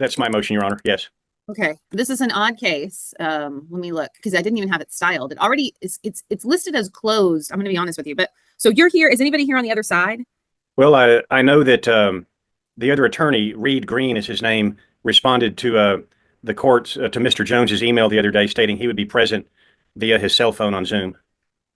That's my motion, Your Honor. Yes. Okay, this is an odd case. Let me look because I didn't even have it styled. It already is. It's listed as closed. I'm going to be honest with you, but so you're here. Is anybody here on the other side? Well, I know that the other attorney, Reed Green is his name, responded to the court to Mr. Jones's email the other day stating he would be present via his cell phone on Zoom.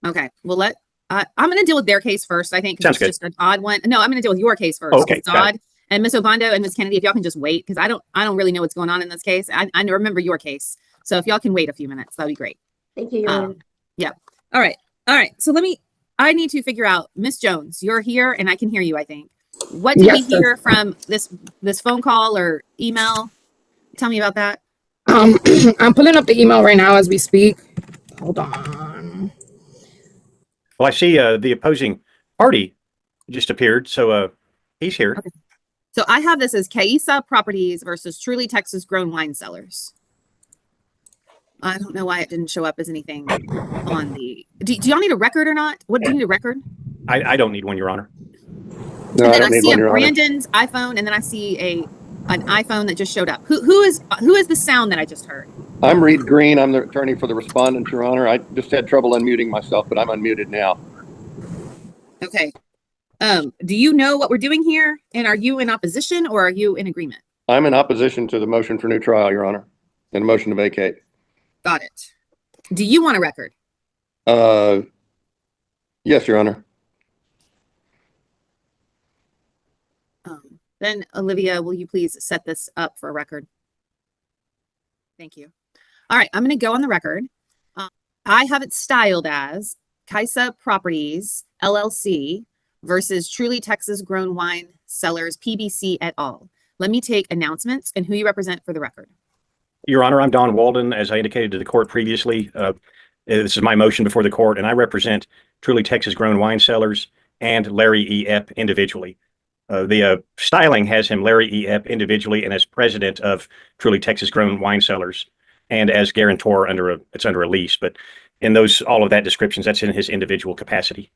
Okay, well I'm going to deal with their case first. I think because it's just an odd one. No, I'm going to deal with your case first. Oh, okay, it's odd. And Ms. Obando and Ms. Kennedy, if y'all can just wait, because I don't really know what's going on in this case. I remember your case. So if y'all can wait a few minutes, that'd be great. Thank you, Your Honor. Yeah. All right. So I need to figure out, Ms. Jones, you're here and I can hear you, I think. What did we hear from this phone call or email? Tell me about that. I'm pulling up the email right now as we speak. Hold on. Well, I see the opposing party just appeared, so he's here. Okay. So I have this as Kaisa Properties versus Truly Texas Grown Wine Cellars. I don't know why it didn't show up as anything on the. Do y'all need a record or not? What do you need a record? I don't need one, Your Honor. No, and then I see Brandon's iPhone, and then I see an iPhone that just showed up. Who is the sound that I just heard? I'm Reed Green. I'm the attorney for the respondent, Your Honor. I just had trouble unmuting myself, but I'm unmuted now. Okay. Do you know what we're doing here? And are you in opposition or are you in agreement? I'm in opposition to the motion for new trial, Your Honor, and a motion to vacate. Got it. Do you want a record? Yes, Your Honor. Then Olivia, will you please set this up for a record? Thank you. All right, I'm going to go on the record. I have it styled as Kaisa Properties, LLC versus Truly Texas Grown Wine Cellars, PBC et al. Let me take announcements and who you represent for the record. Your Honor, I'm Don Walden. As I indicated to the court previously, this is my motion before the court, and I represent Truly Texas Grown Wine Cellars and Larry E. Epp individually. The styling has him Larry E. Epp individually and as president of Truly Texas Grown Wine Cellars and as guarantor under a lease. But in all of that descriptions, that's in his individual capacity.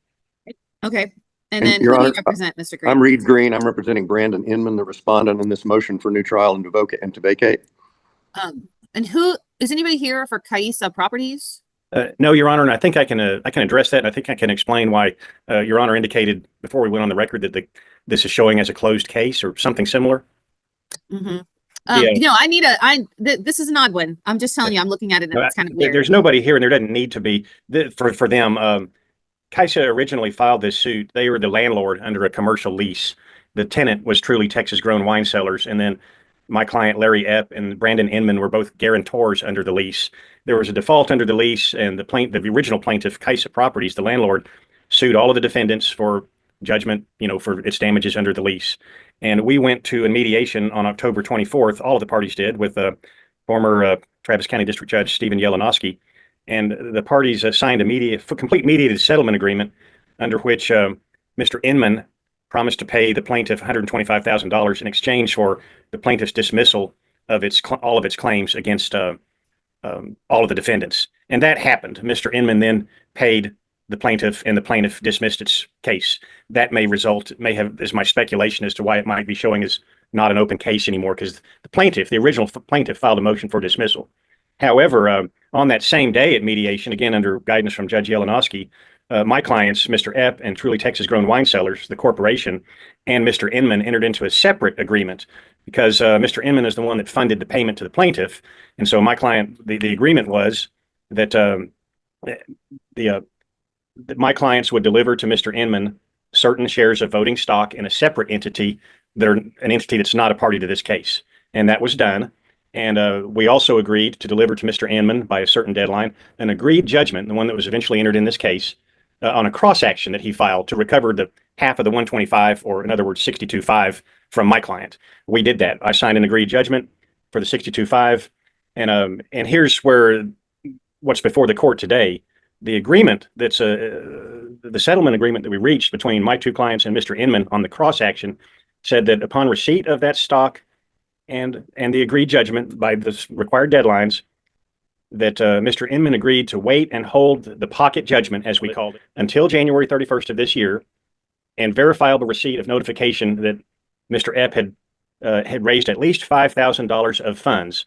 Okay. And then who do you represent, Mr. Green? I'm Reed Green. I'm representing Brandon Inman, the respondent in this motion for new trial and to vacate. And who is anybody here for Kaisa Properties? No, Your Honor, and I think I can address that, and I think I can explain why Your Honor indicated before we went on the record that this is showing as a closed case or something similar. Mm-hmm. I need this is an odd one. I'm just telling you, I'm looking at it and it's kind of weird. There's nobody here and there doesn't need to be for them. Kaisa originally filed this suit. They were the landlord under a commercial lease. The tenant was Truly Texas Grown Wine Cellars, and then my client Larry Epp and Brandon Inman were both guarantors under the lease. There was a default under the lease, and the original plaintiff, Kaisa Properties, the landlord, sued all of the defendants for judgment, for its damages under the lease. And we went to a mediation on October 24th. All of the parties did with former Travis County District Judge Stephen Yelenowski. And the parties signed a complete mediated settlement agreement under which Mr. Inman promised to pay the plaintiff $125,000 in exchange for the plaintiff's dismissal of all of its claims against all of the defendants. And that happened. Mr. Inman then paid the plaintiff, and the plaintiff dismissed its case. That is my speculation as to why it might be showing as not an open case anymore, because the original plaintiff, filed a motion for dismissal. However, on that same day at mediation, again under guidance from Judge Yelenowski, my clients, Mr. Epp and Truly Texas Grown Wine Cellars, the corporation, and Mr. Inman entered into a separate agreement because Mr. Inman is the one that funded the payment to the plaintiff. And so my client, the agreement was that that my clients would deliver to Mr. Inman certain shares of voting stock in a separate entity, an entity that's not a party to this case. And that was done. And we also agreed to deliver to Mr. Inman by a certain deadline an agreed judgment, the one that was eventually entered in this case, on a cross action that he filed to recover the half of the 125, or in other words, 62.5 from my client. We did that. I signed an agreed judgment for the 62.5. And here's what's before the court today. The agreement that's the settlement agreement that we reached between my two clients and Mr. Inman on the cross action said that upon receipt of that stock and the agreed judgment by the required deadlines, that Mr. Inman agreed to wait and hold the pocket judgment, as we called it, until January 31st of this year, and verifiable receipt of notification that Mr. Epp had had raised at least $5,000 of funds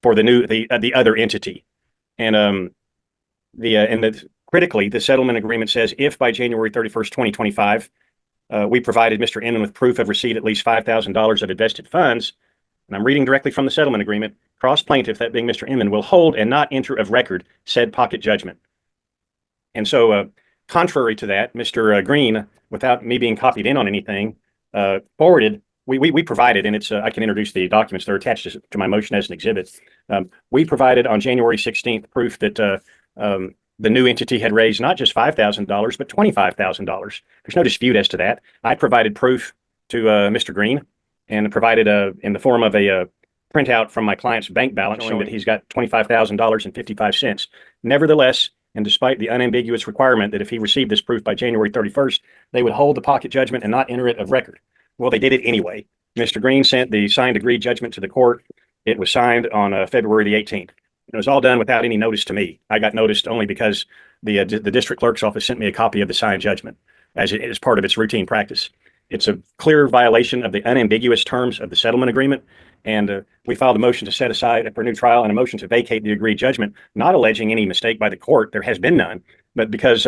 for the other entity. And critically, the settlement agreement says if by January 31st, 2025, we provided Mr. Inman with proof of receipt at least $5,000 of invested funds, and I'm reading directly from the settlement agreement, cross plaintiff, that being Mr. Inman, will hold and not enter of record said pocket judgment. And so, contrary to that, Mr. Green, without me being copied in on anything, forwarded. We provided, and it's I can introduce the documents. They're attached to my motion as an exhibit. We provided on January 16th proof that the new entity had raised not just $5,000, but $25,000. There's no dispute as to that. I provided proof to Mr. Green and provided in the form of a printout from my client's bank balance showing that he's got $25,000.55. Nevertheless, and despite the unambiguous requirement that if he received this proof by January 31st, they would hold the pocket judgment and not enter it of record. Well, they did it anyway. Mr. Green sent the signed agreed judgment to the court. It was signed on February the 18th. It was all done without any notice to me. I got noticed only because the district clerk's office sent me a copy of the signed judgment as part of its routine practice. It's a clear violation of the unambiguous terms of the settlement agreement, and we filed a motion to set aside for a new trial and a motion to vacate the agreed judgment, not alleging any mistake by the court. There has been none, but because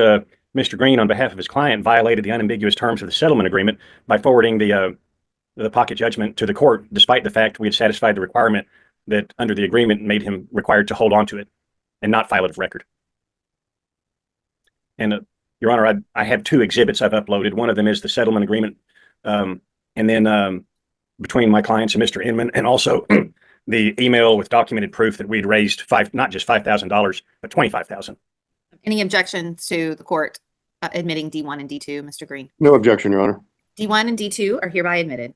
Mr. Green, on behalf of his client, violated the unambiguous terms of the settlement agreement by forwarding the pocket judgment to the court, despite the fact we had satisfied the requirement that under the agreement made him required to hold on to it and not file it of record. And Your Honor, I have two exhibits I've uploaded. One of them is the settlement agreement, and then between my clients and Mr. Inman, and also the email with documented proof that we'd raised not just $5,000, but $25,000. Any objections to the court admitting D1 and D2, Mr. Green? No objection, Your Honor. D1 and D2 are hereby admitted.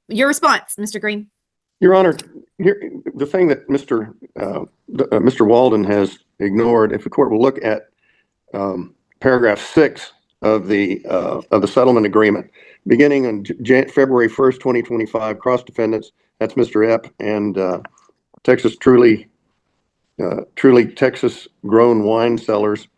Your response, Mr. Green. Your Honor, here, the thing that Mr. Walden has ignored, if the court will look at paragraph 6 of the settlement agreement, beginning on February 1st, 2025, cross defendants, that's Mr. Epp and Texas Truly Texas grown wine sellers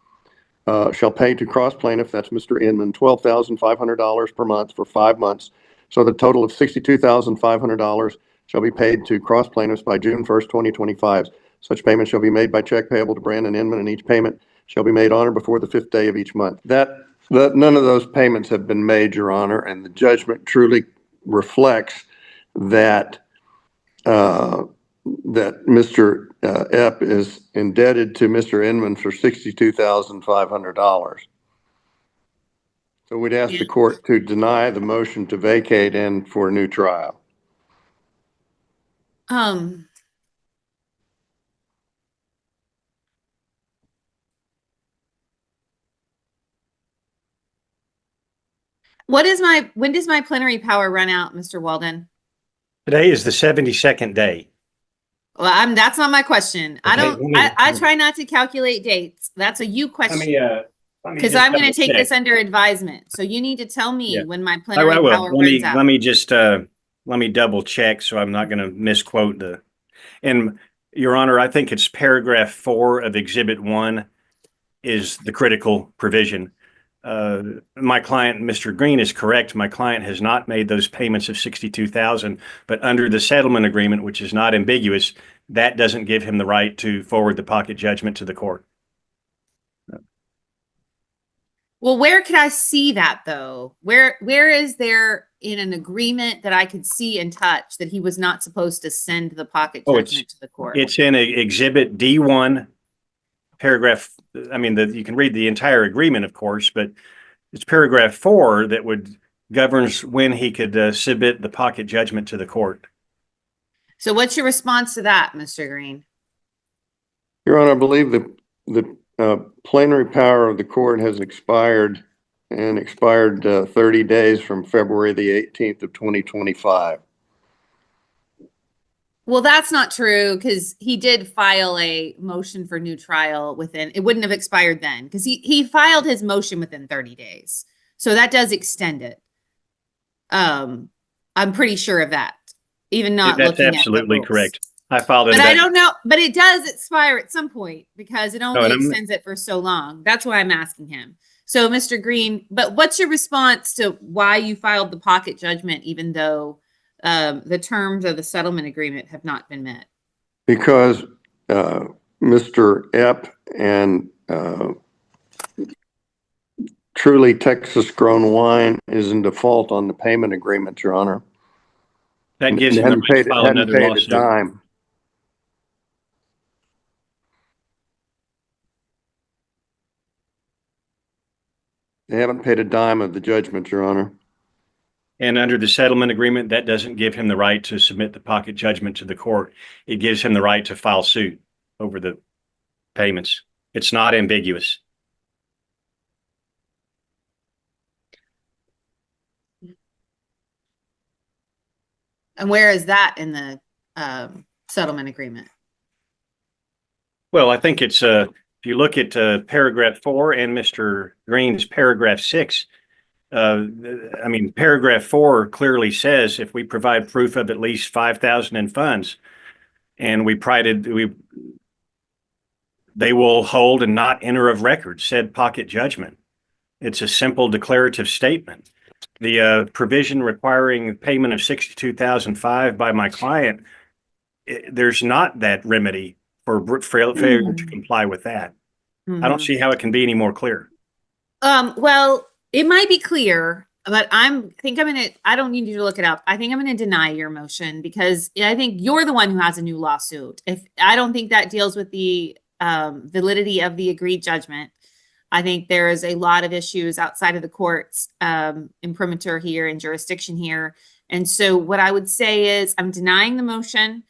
shall pay to cross plaintiff, that's Mr. Inman, $12,500 per month for 5 months. So the total of $62,500 shall be paid to cross plaintiffs by June 1st, 2025. Such payment shall be made by check payable to Brandon Inman, and each payment shall be made on or before the 5th day of each month. None of those payments have been made, Your Honor, and the judgment truly reflects that that Mr. Epp is indebted to Mr. Inman for $62,500. So we'd ask the court to deny the motion to vacate and for a new trial. When does my plenary power run out, Mr. Walden? Today is the 72nd day. Well, that's not my question. Okay, I try not to calculate dates. That's a you question. Because I'm going to take this under advisement. So you need to tell me when my plenary power runs out. Let me just let me double check so I'm not going to misquote and Your Honor, I think it's paragraph 4 of Exhibit 1 is the critical provision. My client, Mr. Green, is correct. My client has not made those payments of $62,000, but under the settlement agreement, which is not ambiguous, that doesn't give him the right to forward the pocket judgment to the court. Well, where could I see that though? Where is there in an agreement that I could see and touch that he was not supposed to send the pocket judgment to the court? It's in Exhibit D1, paragraph. I mean, you can read the entire agreement, of course, but it's paragraph 4 that governs when he could submit the pocket judgment to the court. So what's your response to that, Mr. Green? Your Honor, I believe the plenary power of the court has expired 30 days from February the 18th of 2025. Well, that's not true because he did file a motion for new trial it wouldn't have expired then because he filed his motion within 30 days. So that does extend it. I'm pretty sure of that. Even not That's looking absolutely at the rules. correct. I filed it. But I don't know, but it does expire at some point because it only and extends it for so long. That's why I'm asking him. So, Mr. Green, but what's your response to why you filed the pocket judgment, even though the terms of the settlement agreement have not been met? Because Mr. Epp and Truly Texas Grown Wine is in default on the payment agreement, Your Honor. That gives They him the hadn't right to paid, file hadn't another paid a lawsuit. dime. They haven't paid a dime of the judgment, Your Honor. And under the settlement agreement, that doesn't give him the right to submit the pocket judgment to the court. It gives him the right to file suit over the payments. It's not ambiguous. And where is that in the settlement agreement? Well, I think it's if you look at paragraph 4 and Mr. Green's paragraph 6, I mean, paragraph 4 clearly says if we provide proof of at least $5,000 in funds, and they will hold and not enter of record said pocket judgment. It's a simple declarative statement. The provision requiring payment of $62,005 by my client, there's not that remedy for failure to comply with that. I don't see how it can be any more clear. Well, it might be clear, but I don't need you to look it up. I think I'm going to deny your motion because I think you're the one who has a new lawsuit. I don't think that deals with the validity of the agreed judgment. I think there is a lot of issues outside of the court's imprimatur here and jurisdiction here. And so what I would say is I'm denying the motion.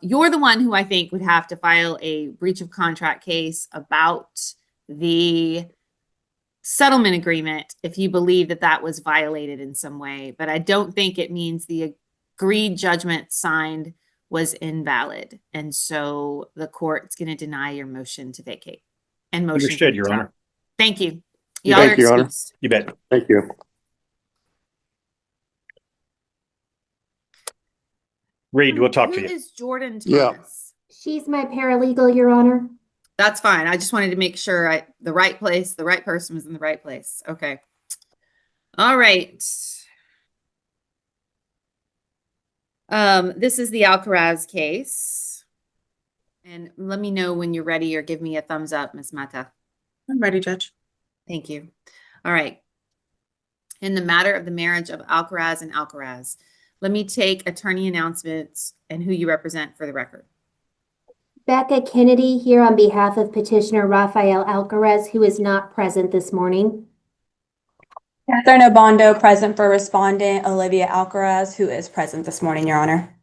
You're the one who I think would have to file a breach of contract case about the settlement agreement if you believe that that was violated in some way. But I don't think it means the agreed judgment signed was invalid. And so the court's going to deny your motion to vacate and motion. Understood, Your Honor. Thank you. Thank you, Your Honor. Excused. You bet. Thank you. Reed, we'll talk to Who you. is Jordan Yeah. Thomas? She's my paralegal, Your Honor. That's fine. I just wanted to make sure the right place, the right person was in the right place. Okay. All right. This is the Alcaraz case. And let me know when you're ready or give me a thumbs up, Ms. Mata. I'm ready, Judge. Thank you. All right. In the matter of the marriage of Alcaraz and Alcaraz, let me take attorney announcements and who you represent for the record. Becca Kennedy here on behalf of petitioner Rafael Alcaraz, who is not present this morning. Catherine Obando, present for respondent Olivia Alcaraz, who is present this morning, Your Honor.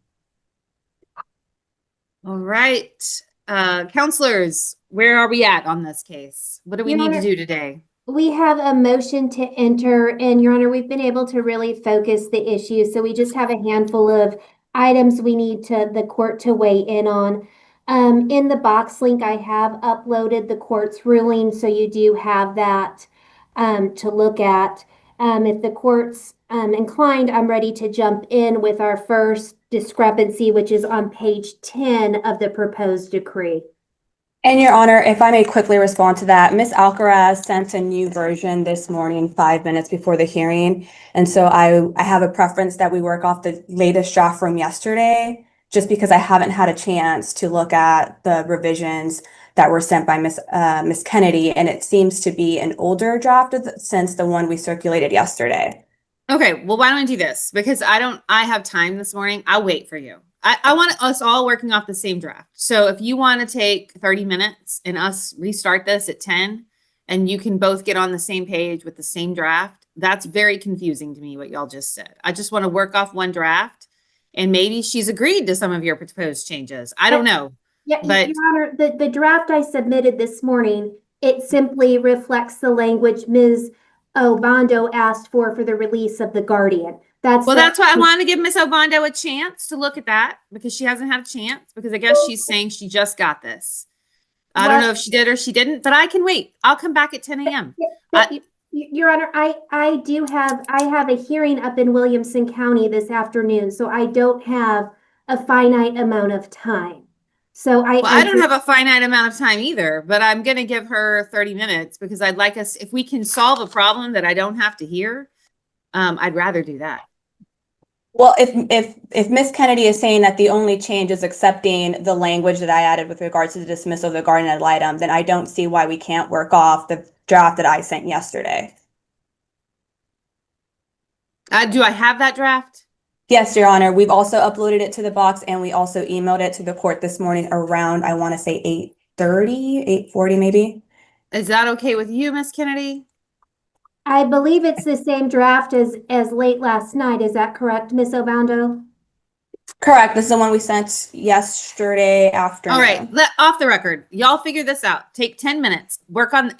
All right. Counselors, where are we at on this case? What do we Your need Honor, to do today? We have a motion to enter, and Your Honor, we've been able to really focus the issue. So we just have a handful of items we need the court to weigh in on. In the box link, I have uploaded the court's ruling, so you do have that to look at. If the court's inclined, I'm ready to jump in with our first discrepancy, which is on page 10 of the proposed decree. And Your Honor, if I may quickly respond to that, Ms. Alcaraz sent a new version this morning, 5 minutes before the hearing. And so I have a preference that we work off the latest draft from yesterday, just because I haven't had a chance to look at the revisions that were sent by Ms. Kennedy. And it seems to be an older draft since the one we circulated yesterday. Okay, well, why don't I do this? Because I have time this morning. I'll wait for you. I want us all working off the same draft. So if you want to take 30 minutes and us restart this at 10, and you can both get on the same page with the same draft, that's very confusing to me what y'all just said. I just want to work off one draft, and maybe she's agreed to some of your proposed changes. I don't know. Yeah, But- Your Honor, the draft I submitted this morning, it simply reflects the language Ms. Obando asked for the release of the guardian. Well, that's why I want to give Ms. Obando a chance to look at that, because she hasn't had a chance, because I guess she's saying she just got this. I don't know if she did or she didn't, but I can wait. I'll come back at 10 a.m. Your Honor, I have a hearing up in Williamson County this afternoon, so I don't have a finite amount of time. So Well, I don't have a finite amount of time either, but I'm going to give her 30 minutes because I'd like us, if we can solve a problem that I don't have to hear, I'd rather do that. Well, if Miss Kennedy is saying that the only change is accepting the language that I added with regards to the dismissal of the guardian ad litem, then I don't see why we can't work off the draft that I sent yesterday. Do I have that draft? Yes, Your Honor. We've also uploaded it to the box, and we also emailed it to the court this morning around, I want to say 8:30, 8:40 maybe. Is that okay with you, Miss Kennedy? I believe it's the same draft as late last night. Is that correct, Miss Obando? Correct. This is the one we sent yesterday afternoon. All right, off the record. Y'all figure this out. Take 10 minutes. Work on,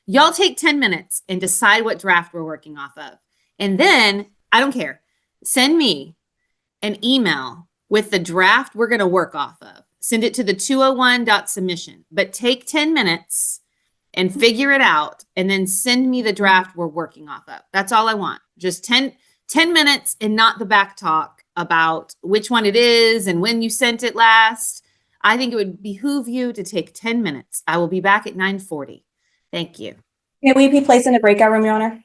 y'all take 10 minutes and decide what draft we're working off of. And then, I don't care, send me an email with the draft we're going to work off of. Send it to the 201.submission, but take 10 minutes and figure it out and then send me the draft we're working off of. That's all I want. Just 10 minutes and not the back talk about which one it is and when you sent it last. I think it would behoove you to take 10 minutes. I will be back at 9:40. Thank you. Can we be placed in a breakout room, Your Honor?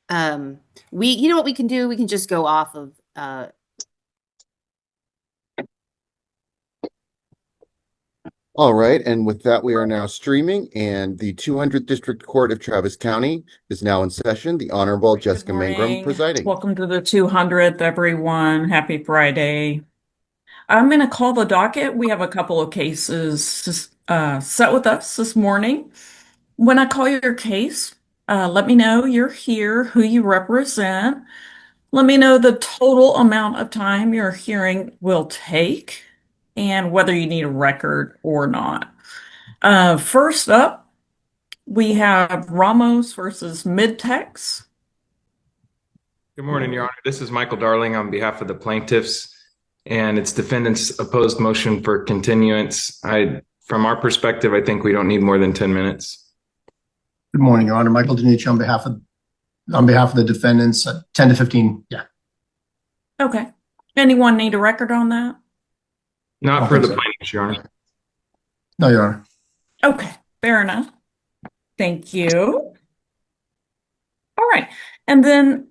You know what we can do? We can just go off of, All right, and with that, we are now streaming, and the 200th District Court of Travis County is now in session. The Honorable Jessica Mangrum morning. presiding. Welcome to the 200th, everyone. Happy Friday. I'm going to call the docket. We have a couple of cases set with us this morning. When I call your case, let me know you're here, who you represent. Let me know the total amount of time your hearing will take and whether you need a record or not. First up, we have Ramos versus Midtex. Good morning, Your Honor. This is Michael Darling on behalf of the plaintiffs and its defendants' opposed motion for continuance. From our perspective, I think we don't need more than 10 minutes. Good morning, Your Honor. Michael Danucci on behalf of the defendants, 10 to 15. Yeah. Okay. Anyone need a record on that? Not for the plaintiffs, Your Honor. No, Your Honor. Okay, fair enough. Thank you. All right. And then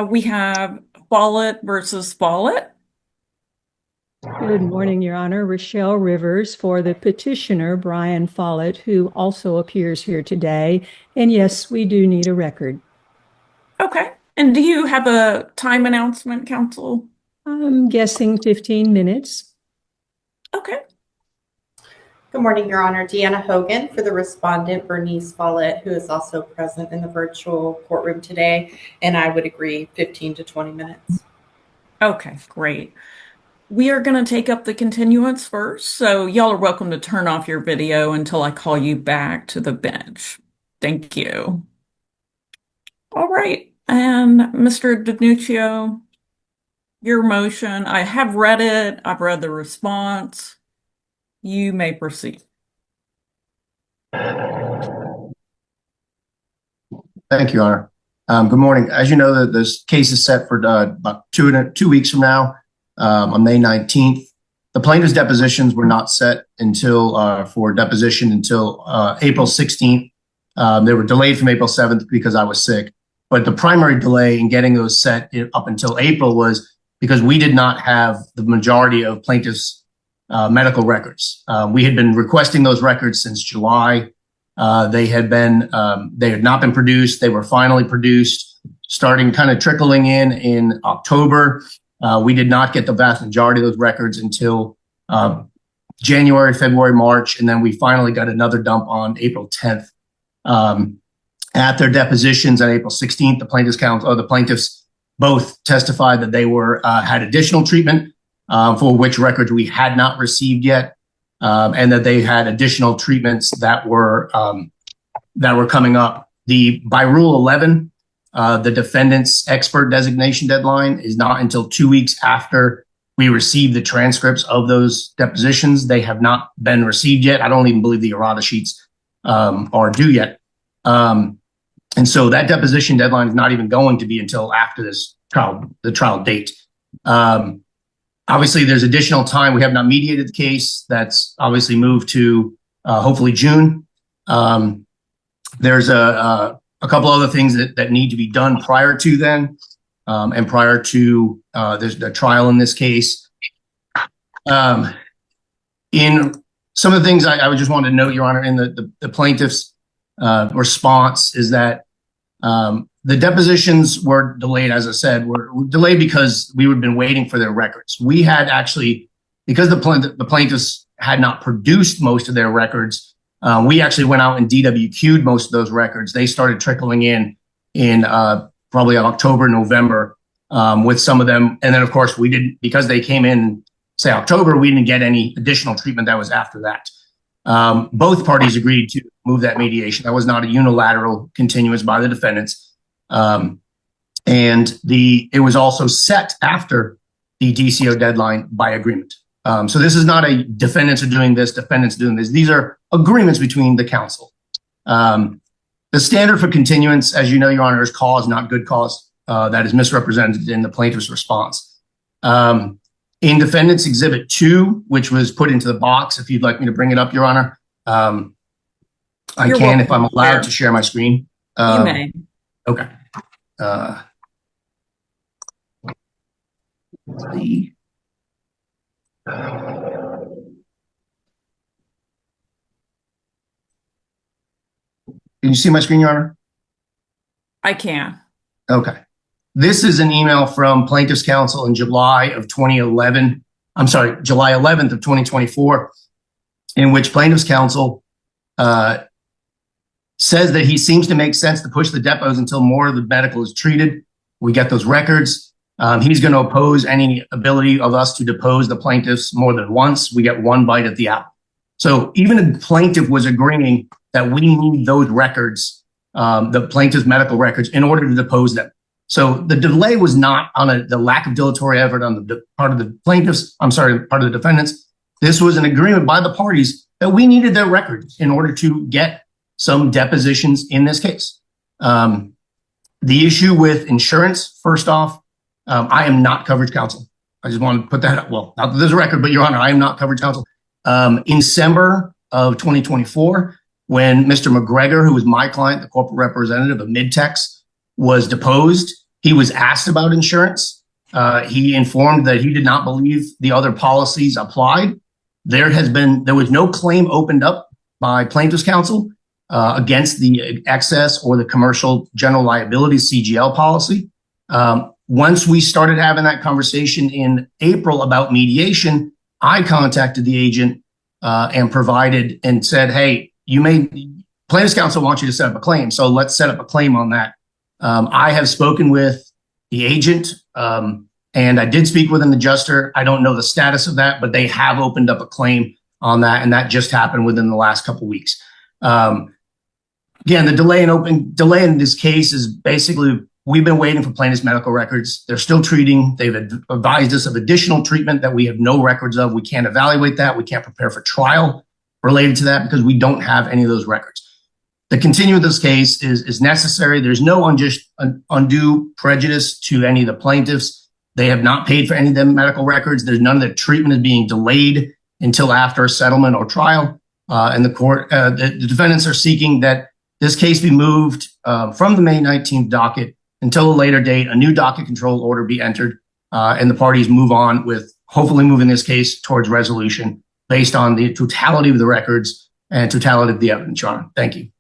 we have Follett versus Follett. Good morning, Your Honor. Rochelle Rivers for the petitioner, Brian Follett, who also appears here today. And yes, we do need a record. Okay. And do you have a time announcement, counsel? I'm guessing 15 minutes. Okay. Good morning, Your Honor. Deanna Hogan for the respondent, Bernice Follett, who is also present in the virtual courtroom today. And I would agree 15 to 20 minutes. Okay, great. We are going to take up the continuance first. So y'all are welcome to turn off your video until I call you back to the bench. Thank you. All right. And Mr. Danuccio, your motion, I have read it. I've read the response. You may proceed. Thank you, Your Honor. Good morning. As you know, this case is set for about 2 weeks from now, on May 19th. The plaintiff's depositions were not set until for deposition until April 16th. They were delayed from April 7th because I was sick. But the primary delay in getting those set up until April was because we did not have the majority of plaintiffs' medical records. We had been requesting those records since July. They had not been produced. They were finally produced, starting kind of trickling in October. We did not get the vast majority of those records until January, February, March, and then we finally got another dump on April 10th. At their depositions on April 16th, the plaintiffs both testified that they had additional treatment for which records we had not received yet, and that they had additional treatments that were coming up. By Rule 11, the defendant's expert designation deadline is not until 2 weeks after we receive the transcripts of those depositions. They have not been received yet. I don't even believe the errata sheets are due yet. And so that deposition deadline is not even going to be until after the trial date. Obviously, there's additional time. We have not mediated the case. That's obviously moved to hopefully June. There's a couple other things that need to be done prior to then, and prior to there's the trial in this case. In some of the things I would just want to note, Your Honor, in the plaintiff's response is that the depositions were delayed, as I said, were delayed because we had been waiting for their records. We had actually, because the plaintiffs had not produced most of their records, we actually went out and DWQ'd most of those records. They started trickling in probably October, November, with some of them. And then, of course, we didn't, because they came in, say, October, we didn't get any additional treatment that was after that. Both parties agreed to move that mediation. That was not a unilateral continuance by the defendants. And it was also set after the DCO deadline by agreement. So this is not a defendants are doing this, defendants doing this. These are agreements between the counsel. The standard for continuance, as you know, Your Honor, is cause, not good cause. That is misrepresented in the plaintiff's response. In Defendant's Exhibit 2, which was put into the box, if you'd like me to bring it up, Your Honor, I You're can if welcome I'm allowed to to share my screen. You may. Okay. Let's see. Can you see my screen, Your Honor? I can. Okay. This is an email from Plaintiff's Counsel in July of 2011. I'm sorry, July 11th of 2024, in which Plaintiff's Counsel says that he seems to make sense to push the depots until more of the medical is treated. We get those records. He's going to oppose any ability of us to depose the plaintiffs more than once. We get one bite at the apple. So even a plaintiff was agreeing that we need those records, the plaintiff's medical records, in order to depose them. So the delay was not on the lack of dilatory effort on the part of the plaintiffs, part of the defendants. This was an agreement by the parties that we needed their records in order to get some depositions in this case. The issue with insurance, first off, I am not coverage counsel. I just want to put that up. Well, not that there's a record, but Your Honor, I am not coverage counsel. In December of 2024, when Mr. McGregor, who was my client, the corporate representative of Midtex, was deposed, he was asked about insurance. He informed that he did not believe the other policies applied. There was no claim opened up by plaintiff's counsel against the excess or the commercial general liability CGL policy. Once we started having that conversation in April about mediation, I contacted the agent and provided and said, hey, plaintiff's counsel wants you to set up a claim. So let's set up a claim on that. I have spoken with the agent and I did speak with an adjuster. I don't know the status of that, but they have opened up a claim on that. And that just happened within the last couple of weeks. Again, the delay in this case is basically, we've been waiting for plaintiff's medical records. They're still treating. They've advised us of additional treatment that we have no records of. We can't evaluate that. We can't prepare for trial related to that because we don't have any of those records. The continuance of this case is necessary. There's no undue prejudice to any of the plaintiffs. They have not paid for any of them medical records. There's none of the treatment is being delayed until after a settlement or trial. And the court, the defendants are seeking that this case be moved from the May 19th docket until a later date, a new docket control order be entered, and the parties move on with hopefully moving this case towards resolution based on the totality of the records and totality of the evidence, Your Honor. Thank you.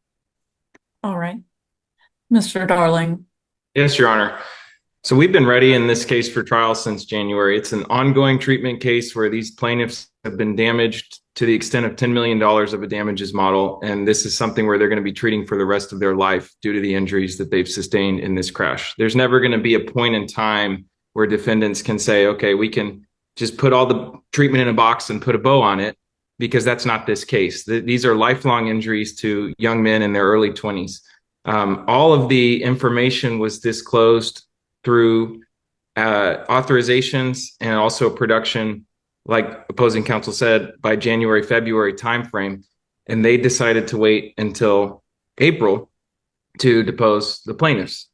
All right. Mr. Darling. Yes, Your Honor. So we've been ready in this case for trial since January. It's an ongoing treatment case where these plaintiffs have been damaged to the extent of $10 million of a damages model. And this is something where they're going to be treating for the rest of their life due to the injuries that they've sustained in this crash. There's never going to be a point in time where defendants can say, okay, we can just put all the treatment in a box and put a bow on it, because that's not this case. These are lifelong injuries to young men in their early 20s. All of the information was disclosed through authorizations and also production, like opposing counsel said, by January, February timeframe. And they decided to wait until April to depose the plaintiffs.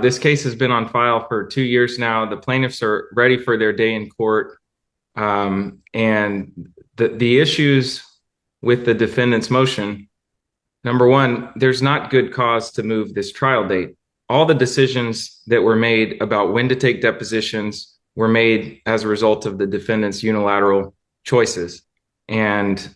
This case has been on file for 2 years now. The plaintiffs are ready for their day in court. And the issues with the defendant's motion, number one, there's not good cause to move this trial date. All the decisions that were made about when to take depositions were made as a result of the defendant's unilateral choices. And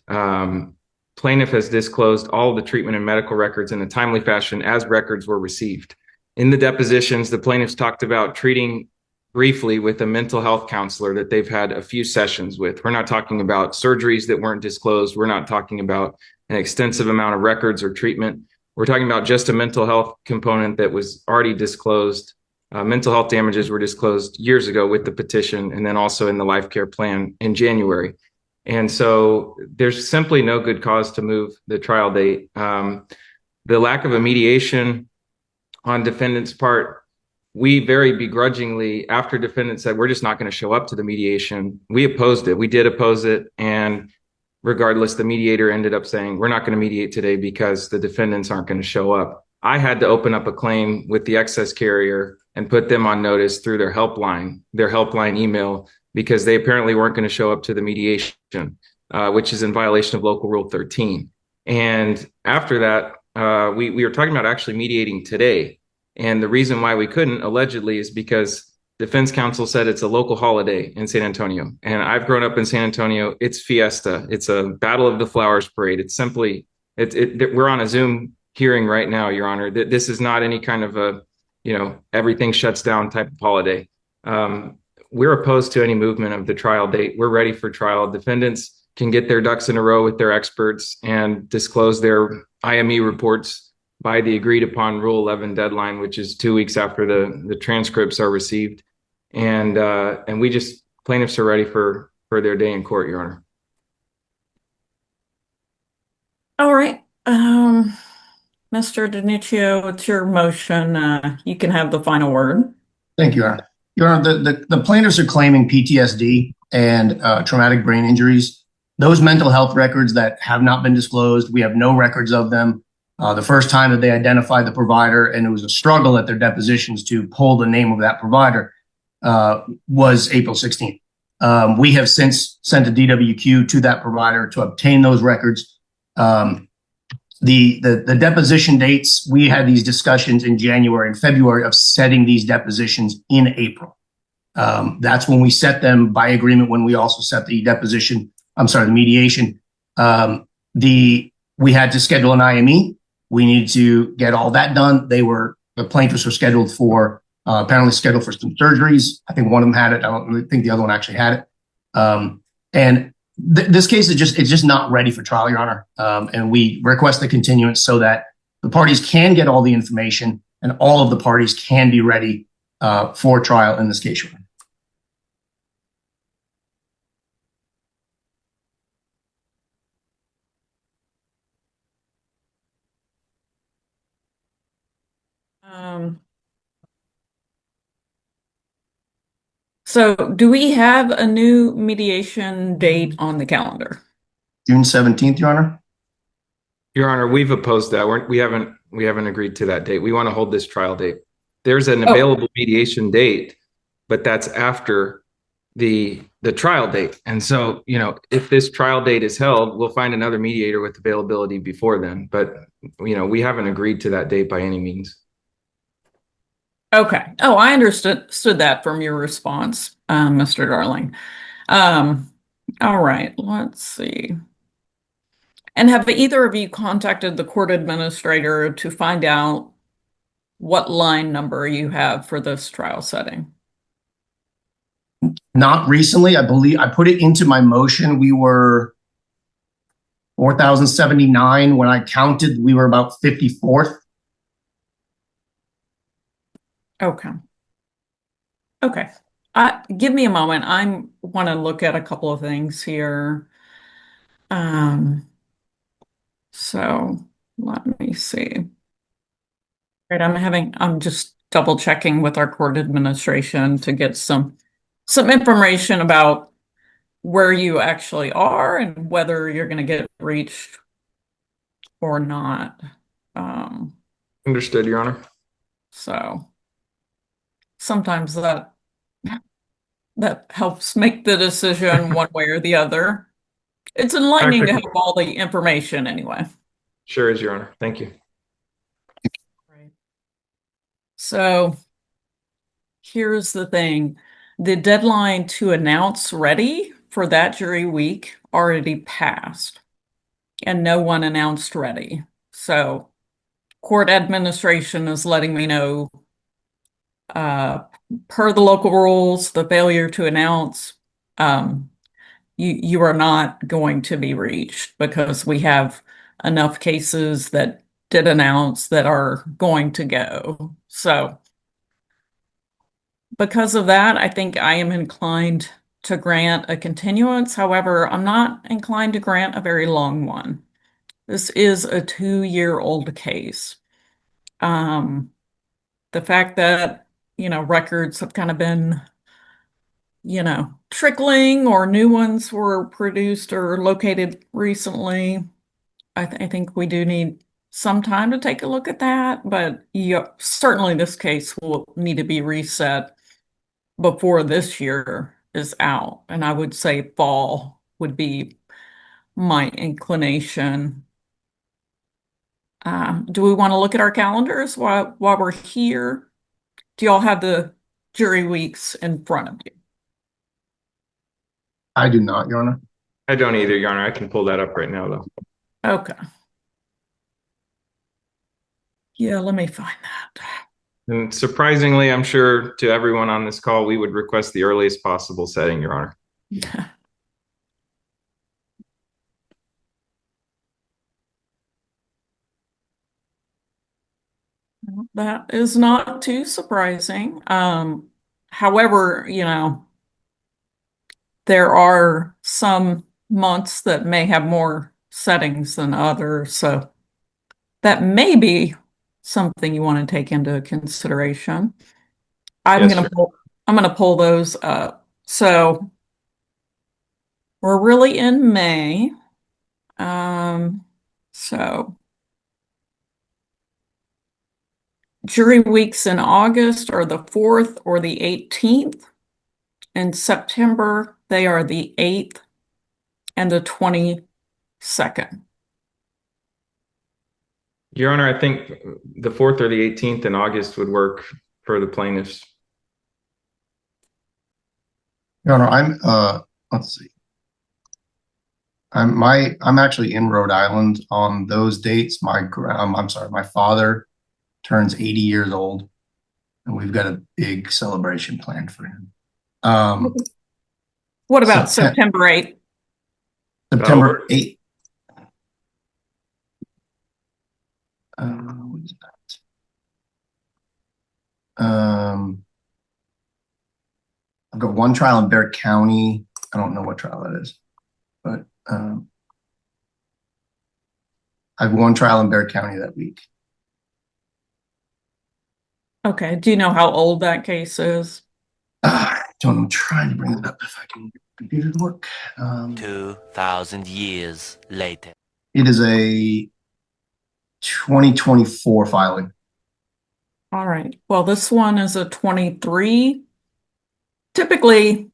plaintiff has disclosed all the treatment and medical records in a timely fashion as records were received. In the depositions, the plaintiffs talked about treating briefly with a mental health counselor that they've had a few sessions with. We're not talking about surgeries that weren't disclosed. We're not talking about an extensive amount of records or treatment. We're talking about just a mental health component that was already disclosed. Mental health damages were disclosed years ago with the petition and then also in the life care plan in January. And so there's simply no good cause to move the trial date. The lack of a mediation on defendant's part, we very begrudgingly, after defendant said, we're just not going to show up to the mediation, we opposed it. We did oppose it. And regardless, the mediator ended up saying, we're not going to mediate today because the defendants aren't going to show up. I had to open up a claim with the excess carrier and put them on notice through their helpline email, because they apparently weren't going to show up to the mediation, which is in violation of local rule 13. And after that, we were talking about actually mediating today. And the reason why we couldn't, allegedly, is because defense counsel said it's a local holiday in San Antonio. And I've grown up in San Antonio. It's fiesta. It's a Battle of the Flowers parade. It's simply, we're on a Zoom hearing right now, Your Honor. This is not any kind of a, everything shuts down type of holiday. We're opposed to any movement of the trial date. We're ready for trial. Defendants can get their ducks in a row with their experts and disclose their IME reports by the agreed upon Rule 11 deadline, which is 2 weeks after the transcripts are received. And plaintiffs are ready for their day in court, Your Honor. All right. Mr. Dinicio, it's your motion. You can have the final word. Thank you, Your Honor. Your Honor, the plaintiffs are claiming PTSD and traumatic brain injuries. Those mental health records that have not been disclosed, we have no records of them. The first time that they identified the provider, and it was a struggle at their depositions to pull the name of that provider, was April 16th. We have since sent a DWQ to that provider to obtain those records. The deposition dates, we had these discussions in January and February of setting these depositions in April. That's when we set them by agreement, when we also set the mediation. We had to schedule an IME. We needed to get all that done. The plaintiffs were scheduled for, apparently scheduled for some surgeries. I think one of them had it. I don't really think the other one actually had it. This case is it's just not ready for trial, Your Honor. And we request the continuance so that the parties can get all the information and all of the parties can be ready for trial in this case, Your Honor. So do we have a new mediation date on the calendar? June 17th, Your Honor. Your Honor, we've opposed that. We haven't agreed to that date. We want to hold this trial date. There's an available mediation date, but that's after the trial date. And so, if this trial date is held, we'll find another mediator with availability before then. But, we haven't agreed to that date by any means. Okay. Oh, I understood that from your response, Mr. Darling. All right, let's see. And have either of you contacted the court administrator to find out what line number you have for this trial setting? Not recently. I believe I put it into my motion. We were 4,079. When I counted, we were about 54th. Okay. Give me a moment. I want to look at a couple of things here. So let me see. Right, I'm just double checking with our court administration to get some information about where you actually are and whether you're going to get reached or not. Understood, Your Honor. So sometimes that that helps make the decision one way or the other. It's enlightening to have all the information anyway. Sure is, Your Honor. Thank you. Right. So here's the thing. The deadline to announce ready for that jury week already passed, and no one announced ready. So court administration is letting me know, per the local rules, the failure to announce, you are not going to be reached because we have enough cases that did announce that are going to go. So because of that, I think I am inclined to grant a continuance. However, I'm not inclined to grant a very long one. This is a 2-year-old case. The fact that, records have kind of been, trickling, or new ones were produced or located recently, I think we do need some time to take a look at that. But certainly this case will need to be reset before this year is out. And I would say fall would be my inclination. Do we want to look at our calendars while we're here? Do y'all have the jury weeks in front of you? I do not, Your Honor. I don't either, Your Honor. I can pull that up right now, though. Okay. Yeah, let me find that. And surprisingly, I'm sure to everyone on this call, we would request the earliest possible setting, Your Honor. That is not too surprising. However, there are some months that may have more settings than others, so that may be something you want to take into consideration. I'm gonna pull those up. So we're really in May. So jury weeks in August are the 4th or the 18th. In September, they are the 8th and the 22nd. Your Honor, I think the 4th or the 18th in August would work for the plaintiffs. Your Honor, let's see. I'm actually in Rhode Island on those dates. I'm sorry, my father turns 80 years old, and we've got a big celebration planned for him. What about September 8th? September 8th. What is that? I've got one trial in Bear County. I don't know what trial that is, but I have one trial in Bear County that week. Okay. Do you know how old that case is? I'm trying to bring it up if I can get the computer to work. 2,000 years later. It is a 2024 filing. All right. Well, this one is a 23. Typically,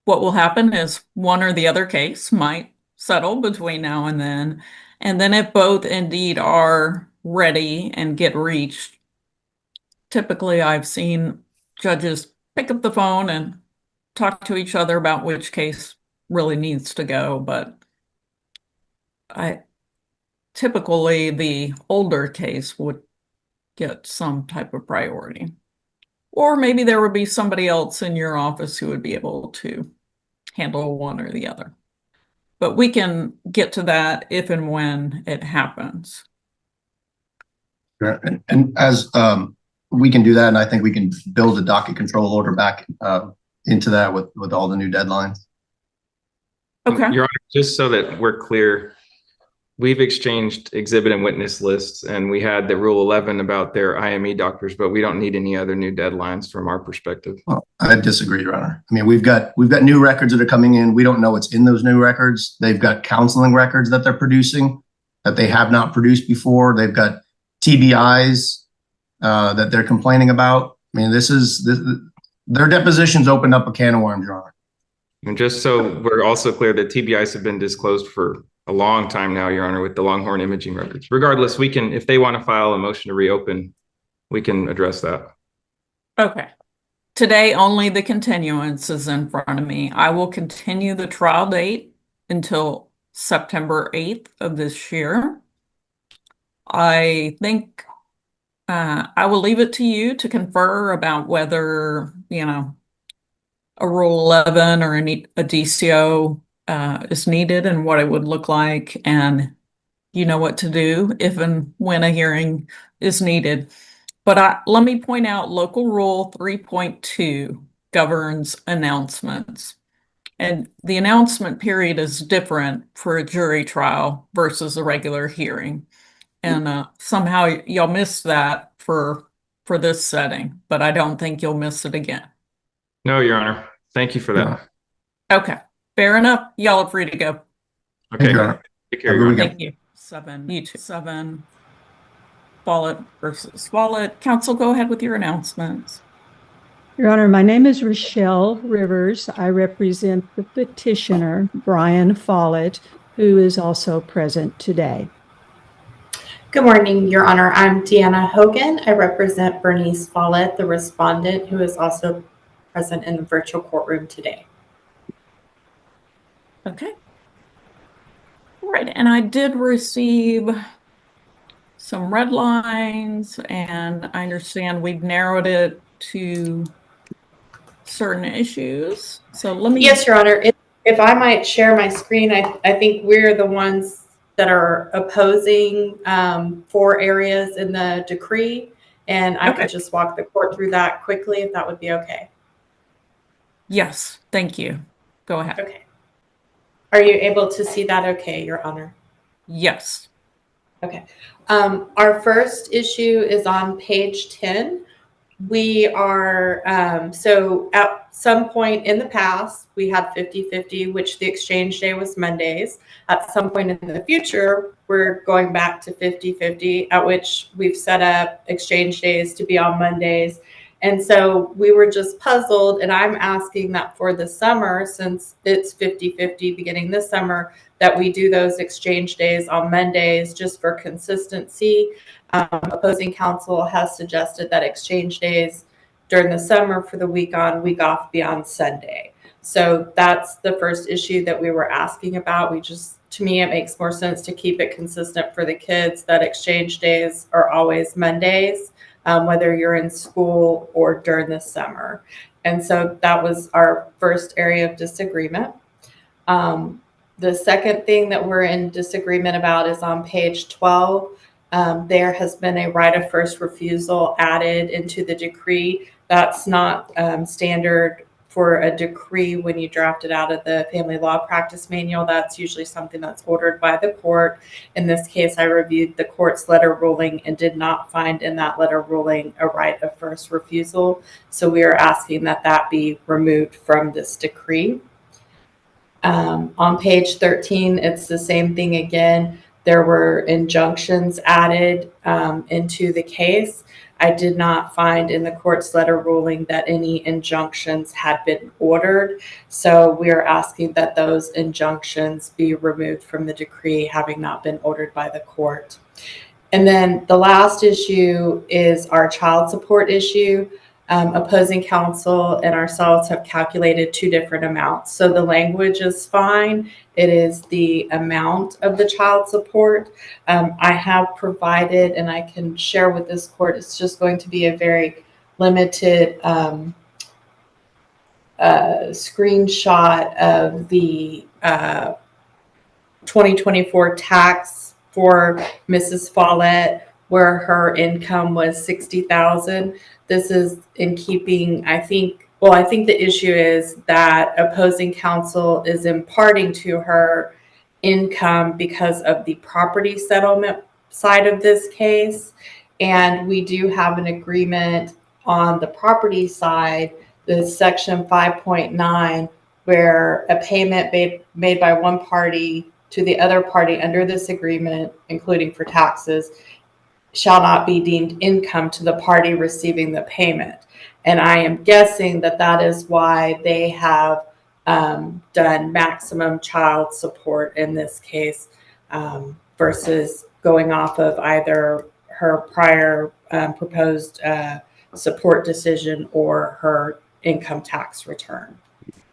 what will happen is one or the other case might settle between now and then. And then if both indeed are ready and get reached, typically I've seen judges pick up the phone and talk to each other about which case really needs to go. But typically the older case would get some type of priority. Or maybe there would be somebody else in your office who would be able to handle one or the other. But we can get to that if and when it happens. And as we can do that, and I think we can build a docket control order back into that with all the new deadlines. Okay. Your Honor, just so that we're clear, we've exchanged exhibit and witness lists, and we had the Rule 11 about their IME doctors, but we don't need any other new deadlines from our perspective. Well, I disagree, Your Honor. I mean, we've got new records that are coming in. We don't know what's in those new records. They've got counseling records that they're producing that they have not produced before. They've got TBIs that they're complaining about. I mean, Their depositions opened up a can of worms, Your Honor. And just so we're also clear, that TBIs have been disclosed for a long time now, Your Honor, with the Longhorn imaging records. Regardless, we can, if they want to file a motion to reopen, we can address that. Okay. Today, only the continuance is in front of me. I will continue the trial date until September 8th of this year. I think I will leave it to you to confer about whether, a Rule 11 or a DCO is needed and what it would look like, and you know what to do if and when a hearing is needed. But let me point out Local Rule 3.2 governs announcements. And the announcement period is different for a jury trial versus a regular hearing. And somehow y'all missed that for this setting, but I don't think you'll miss it again. No, Your Honor. Thank you for that. Okay, fair enough. Y'all are free to go. Okay. Take care, Your Honor. Thank you. 7 Follett versus Follett. Counsel, go ahead with your announcements. Your Honor, my name is Rochelle Rivers. I represent the petitioner, Brian Follett, who is also present today. Good morning, Your Honor. I'm Deanna Hogan. I represent Bernice Follett, the respondent, who is also present in the virtual courtroom today. Okay. All right, and I did receive some red lines, and I understand we've narrowed it to certain issues. So let me... Yes, Your Honor. If I might share my screen, I think we're the ones that are opposing 4 areas in the decree, and I could just walk the court through that quickly if that would be okay. Yes, thank you. Go ahead. Okay. Are you able to see that okay, Your Honor? Yes. Okay. Our first issue is on page 10. We are, so at some point in the past, we had 50-50, which the exchange day was Mondays. At some point in the future, we're going back to 50-50, at which we've set up exchange days to be on Mondays. And so we were just puzzled, and I'm asking that for the summer, since it's 50-50 beginning this summer, that we do those exchange days on Mondays just for consistency. Opposing counsel has suggested that exchange days during the summer for the week on, week off be on Sunday. So that's the first issue that we were asking about. To me, it makes more sense to keep it consistent for the kids that exchange days are always Mondays, whether you're in school or during the summer. And so that was our first area of disagreement. The second thing that we're in disagreement about is on page 12. There has been a right of first refusal added into the decree. That's not standard for a decree when you draft it out of the family law practice manual. That's usually something that's ordered by the court. In this case, I reviewed the court's letter ruling and did not find in that letter ruling a right of first refusal. So we are asking that that be removed from this decree. On page 13, it's the same thing again. There were injunctions added into the case. I did not find in the court's letter ruling that any injunctions had been ordered. So we are asking that those injunctions be removed from the decree, having not been ordered by the court. And then the last issue is our child support issue. Opposing counsel and ourselves have calculated 2 different amounts. So the language is fine. It is the amount of the child support. I have provided, and I can share with this court, it's just going to be a very limited screenshot of the 2024 tax for Mrs. Follett, where her income was $60,000. This is in keeping, I think the issue is that opposing counsel is imparting to her income because of the property settlement side of this case. And we do have an agreement on the property side, the section 5.9, where a payment made by one party to the other party under this agreement, including for taxes, shall not be deemed income to the party receiving the payment. And I am guessing that that is why they have done maximum child support in this case versus going off of either her prior proposed support decision or her income tax return.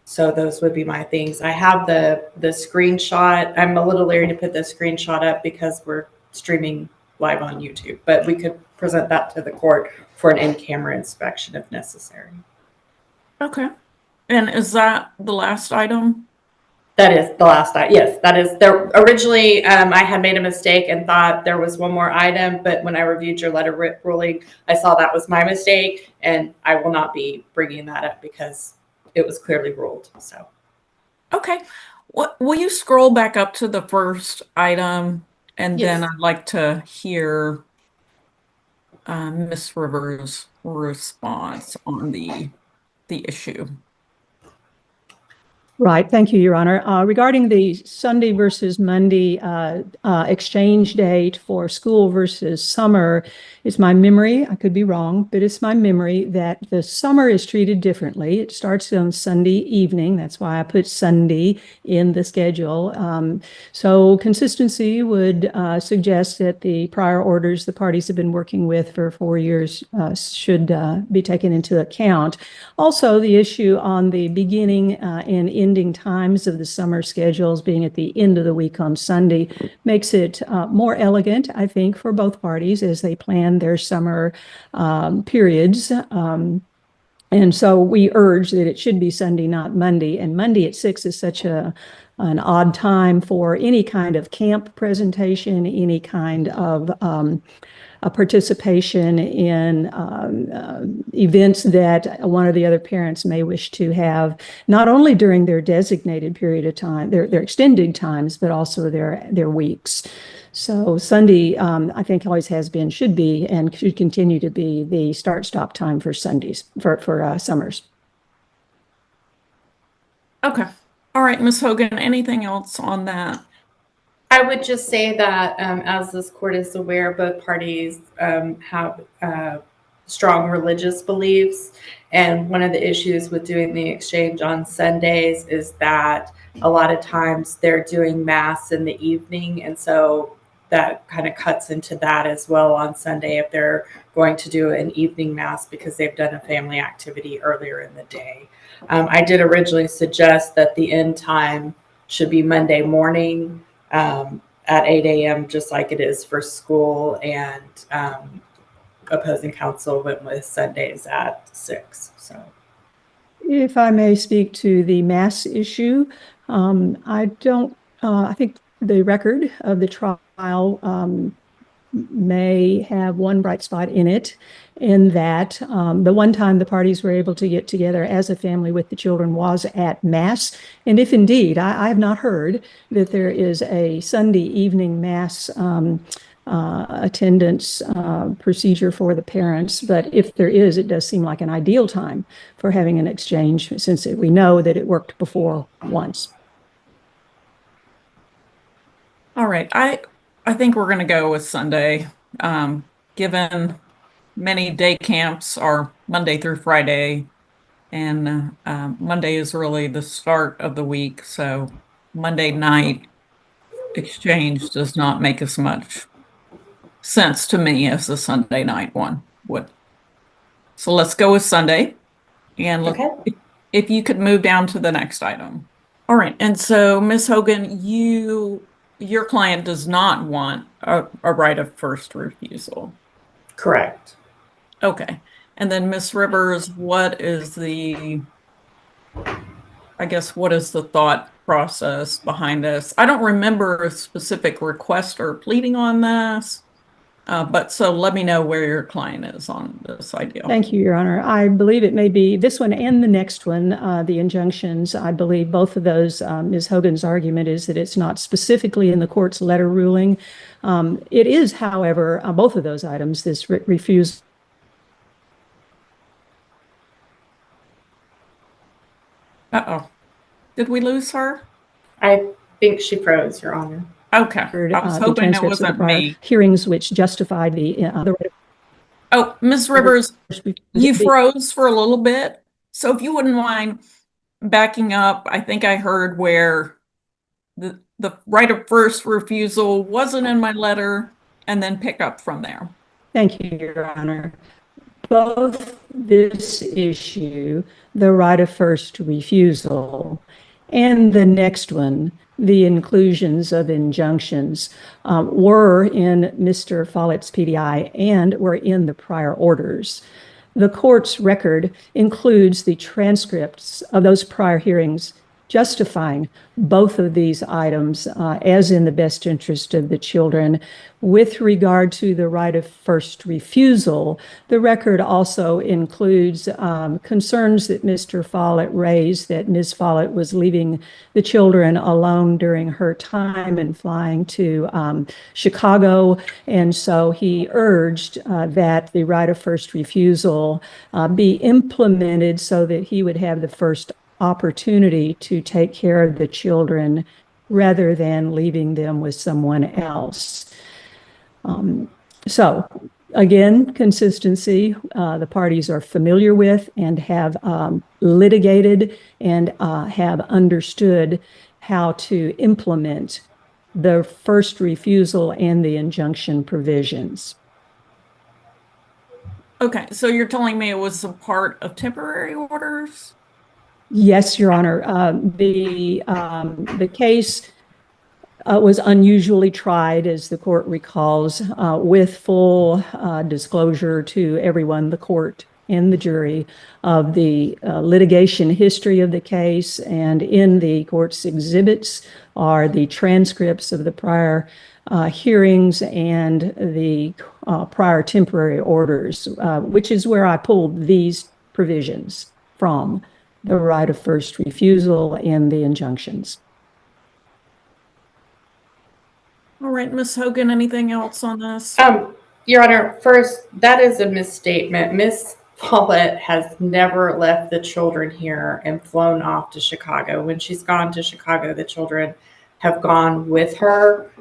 So those would be my things. I have the screenshot. I'm a little leery to put the screenshot up because we're streaming live on YouTube, but we could present that to the court for an in-camera inspection if necessary. Okay. And is that the last item? That is the last item. Yes, that is there. Originally, I had made a mistake and thought there was one more item, but when I reviewed your letter ruling, I saw that was my mistake, and I will not be bringing that up because it was clearly ruled. So, okay. Will you scroll back up to the first item, and yes. then I'd like to hear Ms. Rivers' response on the issue. Right. Thank you, Your Honor. Regarding the Sunday versus Monday exchange date for school versus summer, it's my memory, I could be wrong, but it's my memory that the summer is treated differently. It starts on Sunday evening. That's why I put Sunday in the schedule. So consistency would suggest that the prior orders the parties have been working with for 4 years should be taken into account. Also, the issue on the beginning and ending times of the summer schedules being at the end of the week on Sunday makes it more elegant, I think, for both parties as they plan their summer periods. And so we urge that it should be Sunday, not Monday. And Monday at 6 is such an odd time for any kind of camp presentation, any kind of a participation in events that one or the other parents may wish to have, not only during their designated period of time, their extended times, but also their weeks. So Sunday, I think always has been, should be, and should continue to be the start-stop time for Sundays, for summers. Okay. All right, Ms. Hogan, anything else on that? I would just say that as this court is aware, both parties have strong religious beliefs. And one of the issues with doing the exchange on Sundays is that a lot of times they're doing mass in the evening. And so that kind of cuts into that as well on Sunday if they're going to do an evening mass because they've done a family activity earlier in the day. I did originally suggest that the end time should be Monday morning at 8 a.m., just like it is for school, and opposing counsel went with Sundays at 6. So, if I may speak to the mass issue, I think the record of the trial may have one bright spot in it, in that the one time the parties were able to get together as a family with the children was at Mass. And if indeed, I have not heard that there is a Sunday evening Mass attendance procedure for the parents, but if there is, it does seem like an ideal time for having an exchange, since we know that it worked before once. All right, I think we're going to go with Sunday, given many day camps are Monday through Friday, and Monday is really the start of the week. So Monday night exchange does not make as much sense to me as the Sunday night one would. So let's go with Sunday, and look, okay. If you could move down to the next item. All right, and so Ms. Hogan, your client does not want a right of first refusal. Correct. Okay. And then Ms. Rivers, what is the thought process behind this? I don't remember a specific request or pleading on this, but so let me know where your client is on this idea. Thank you, Your Honor. I believe it may be this one and the next one, the injunctions. I believe both of those, Ms. Hogan's argument is that it's not specifically in the court's letter ruling. It is, however, both of those items, this refusal. Uh-oh. Did we lose her? I think she froze, Your Honor. Okay. I was hoping it wasn't me. Hearings which justified the Oh, Ms. Rivers, you froze for a little bit. So if you wouldn't mind backing up, I think I heard where the right of first refusal wasn't in my letter, and then pick up from there. Thank you, Your Honor. Both this issue, the right of first refusal, and the next one, the inclusions of injunctions, were in Mr. Follett's PDI and were in the prior orders. The court's record includes the transcripts of those prior hearings justifying both of these items as in the best interest of the children. With regard to the right of first refusal, the record also includes concerns that Mr. Follett raised that Ms. Follett was leaving the children alone during her time and flying to Chicago. And so he urged that the right of first refusal be implemented so that he would have the first opportunity to take care of the children rather than leaving them with someone else. So again, consistency, the parties are familiar with and have litigated and have understood how to implement the first refusal and the injunction provisions. Okay, so you're telling me it was a part of temporary orders? Yes, Your Honor. The case was unusually tried, as the court recalls, with full disclosure to everyone, the court and the jury, of the litigation history of the case. And in the court's exhibits are the transcripts of the prior hearings and the prior temporary orders, which is where I pulled these provisions from, the right of first refusal and the injunctions. All right, Ms. Hogan, anything else on this? Your Honor, first, that is a misstatement. Ms. Follett has never left the children here and flown off to Chicago. When she's gone to Chicago, the children have gone with her.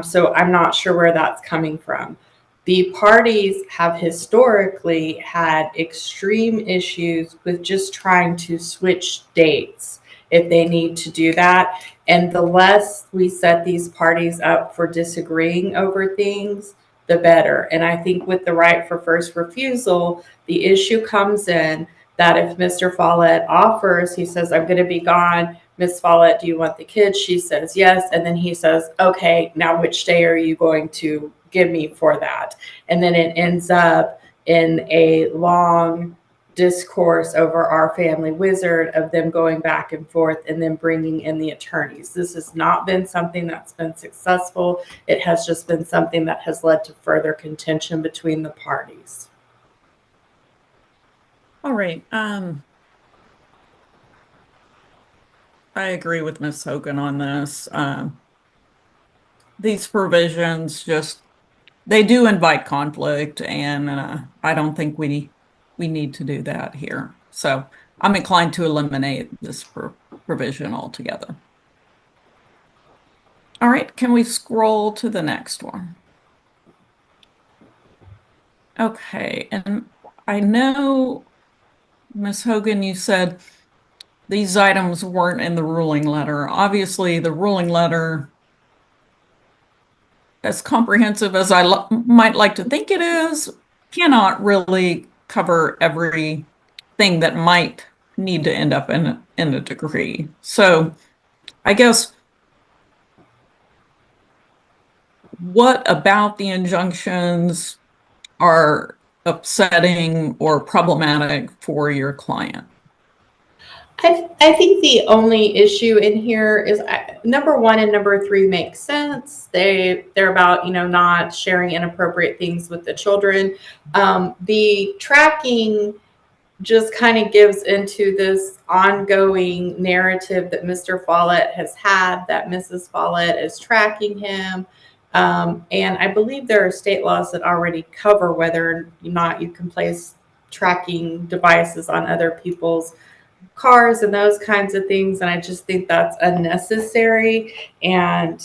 So I'm not sure where that's coming from. The parties have historically had extreme issues with just trying to switch dates if they need to do that. And the less we set these parties up for disagreeing over things, the better. And I think with the right for first refusal, the issue comes in that if Mr. Follett offers, he says, I'm going to be gone. Ms. Follett, do you want the kids? She says yes. And then he says, okay, now which day are you going to give me for that? And then it ends up in a long discourse over our family wizard of them going back and forth and then bringing in the attorneys. This has not been something that's been successful. It has just been something that has led to further contention between the parties. All right. I agree with Ms. Hogan on this. These provisions they do invite conflict, and I don't think we need to do that here. So I'm inclined to eliminate this provision altogether. All right, can we scroll to the next one? Okay, and I know, Ms. Hogan, you said these items weren't in the ruling letter. Obviously, the ruling letter, as comprehensive as I might like to think it is, cannot really cover everything that might need to end up in a decree. So I guess, what about the injunctions are upsetting or problematic for your client? I think the only issue in here is number 1 and number 3 make sense. They're about, not sharing inappropriate things with the children. The tracking just kind of gives into this ongoing narrative that Mr. Follett has had, that Mrs. Follett is tracking him. And I believe there are state laws that already cover whether or not you can place tracking devices on other people's cars and those kinds of things. And I just think that's unnecessary. And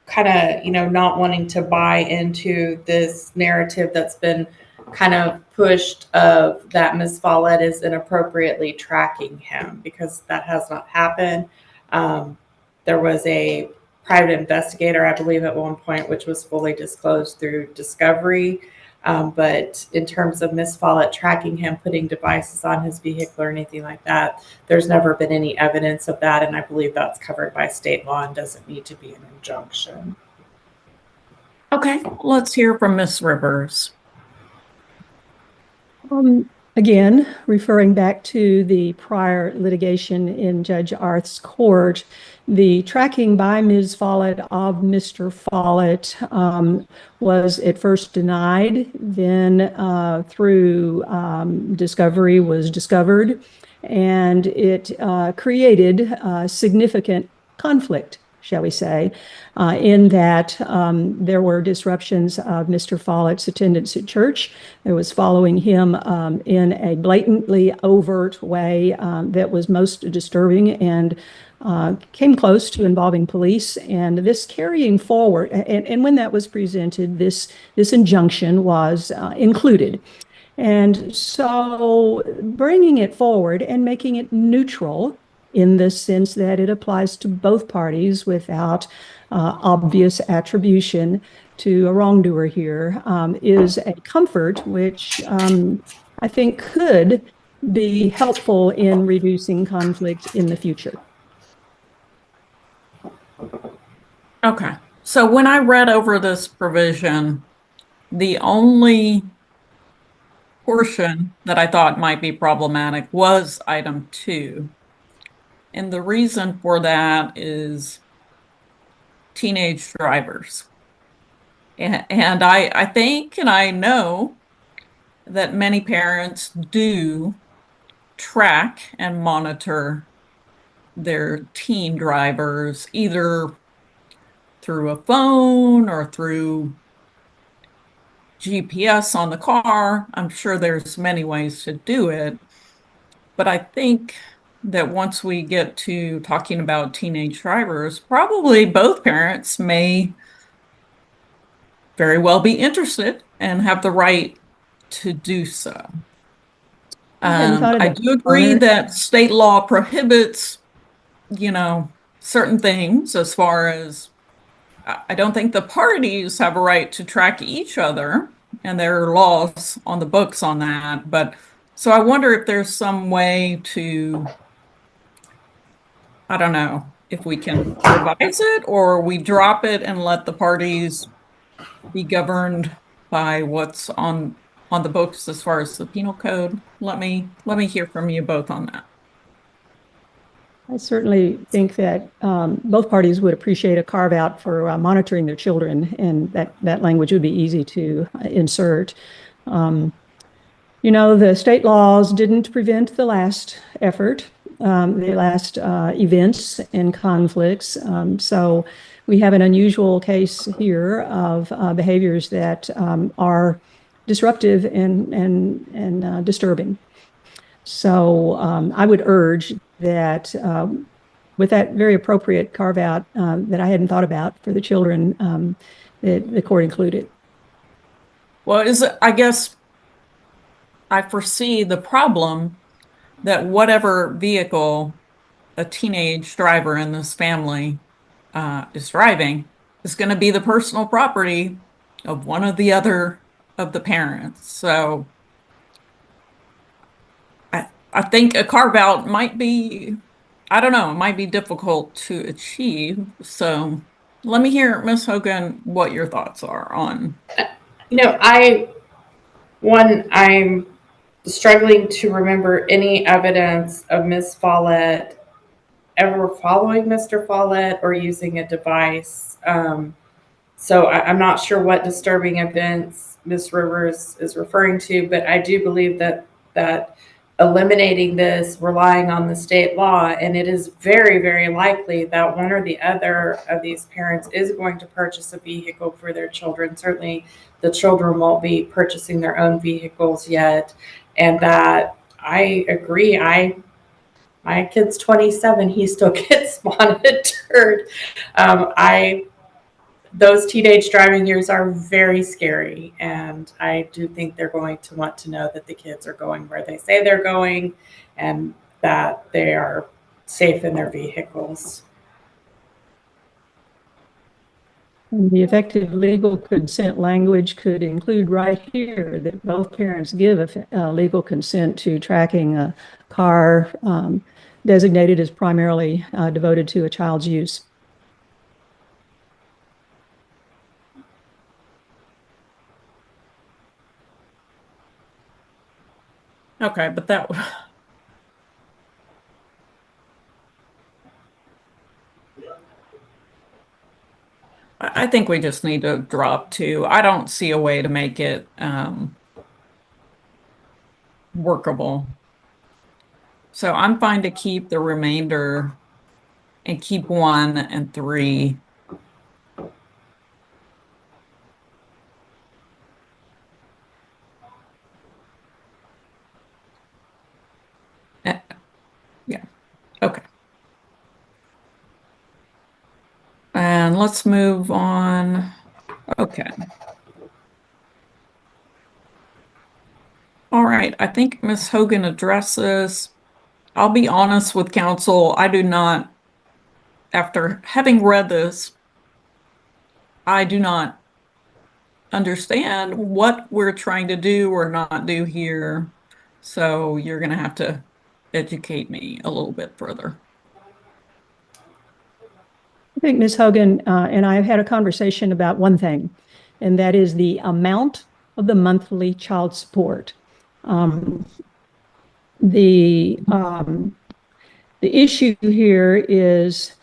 kind of, not wanting to buy into this narrative that's been kind of pushed of that Ms. Follett is inappropriately tracking him, because that has not happened. There was a private investigator, I believe, at one point, which was fully disclosed through discovery. But in terms of Ms. Follett tracking him, putting devices on his vehicle or anything like that, there's never been any evidence of that. And I believe that's covered by state law and doesn't need to be an injunction. Okay, let's hear from Ms. Rivers. Again, referring back to the prior litigation in Judge Arth's court, the tracking by Ms. Follett of Mr. Follett was at first denied, then through discovery was discovered, and it created significant conflict, shall we say, in that there were disruptions of Mr. Follett's attendance at church. There was following him in a blatantly overt way that was most disturbing and came close to involving police. And this carrying forward, and when that was presented, this injunction was included. And so bringing it forward and making it neutral in the sense that it applies to both parties without obvious attribution to a wrongdoer here is a comfort which I think could be helpful in reducing conflict in the future. Okay, so when I read over this provision, the only portion that I thought might be problematic was item 2. And the reason for that is teenage drivers. And I think, and I know that many parents do track and monitor their teen drivers, either through a phone or through GPS on the car. I'm sure there's many ways to do it, but I think that once we get to talking about teenage drivers, probably both parents may very well be interested and have the right to do so. I do agree that state law prohibits, certain things as far as I don't think the parties have a right to track each other, and there are laws on the books on that. But so I wonder if there's some way to, I don't know, if we can revise it or we drop it and let the parties be governed by what's on the books as far as the penal code. Let me hear from you both on that. I certainly think that both parties would appreciate a carve out for monitoring their children, and that language would be easy to insert. The state laws didn't prevent the last effort, the last events and conflicts. So we have an unusual case here of behaviors that are disruptive and disturbing. So I would urge that with that very appropriate carve out that I hadn't thought about for the children, that the court included. Well, I guess I foresee the problem that whatever vehicle a teenage driver in this family is driving is going to be the personal property of one or the other of the parents. So I think a carve out might be, I don't know, it might be difficult to achieve. So let me hear, Ms. Hogan, what your thoughts are on. I'm struggling to remember any evidence of Ms. Follett ever following Mr. Follett or using a device. So I'm not sure what disturbing events Ms. Rivers is referring to, but I do believe that eliminating this, relying on the state law, and it is very, very likely that one or the other of these parents is going to purchase a vehicle for their children. Certainly the children won't be purchasing their own vehicles yet. And that I agree. My kid's 27, he still gets monitored. those teenage driving years are very scary, and I do think they're going to want to know that the kids are going where they say they're going and that they are safe in their vehicles. And the effective legal consent language could include right here that both parents give legal consent to tracking a car designated as primarily devoted to a child's use. Okay, but that I think we just need to drop 2. I don't see a way to make it workable. So I'm fine to keep the remainder and keep 1 and 3. Yeah, okay. And let's move on. Okay. All right, I think Ms. Hogan addresses. I'll be honest with counsel, I do not, after having read this, I do not understand what we're trying to do or not do here. So you're going to have to educate me a little bit further. I think Ms. Hogan and I have had a conversation about one thing, and that is the amount of the monthly child support. The issue here is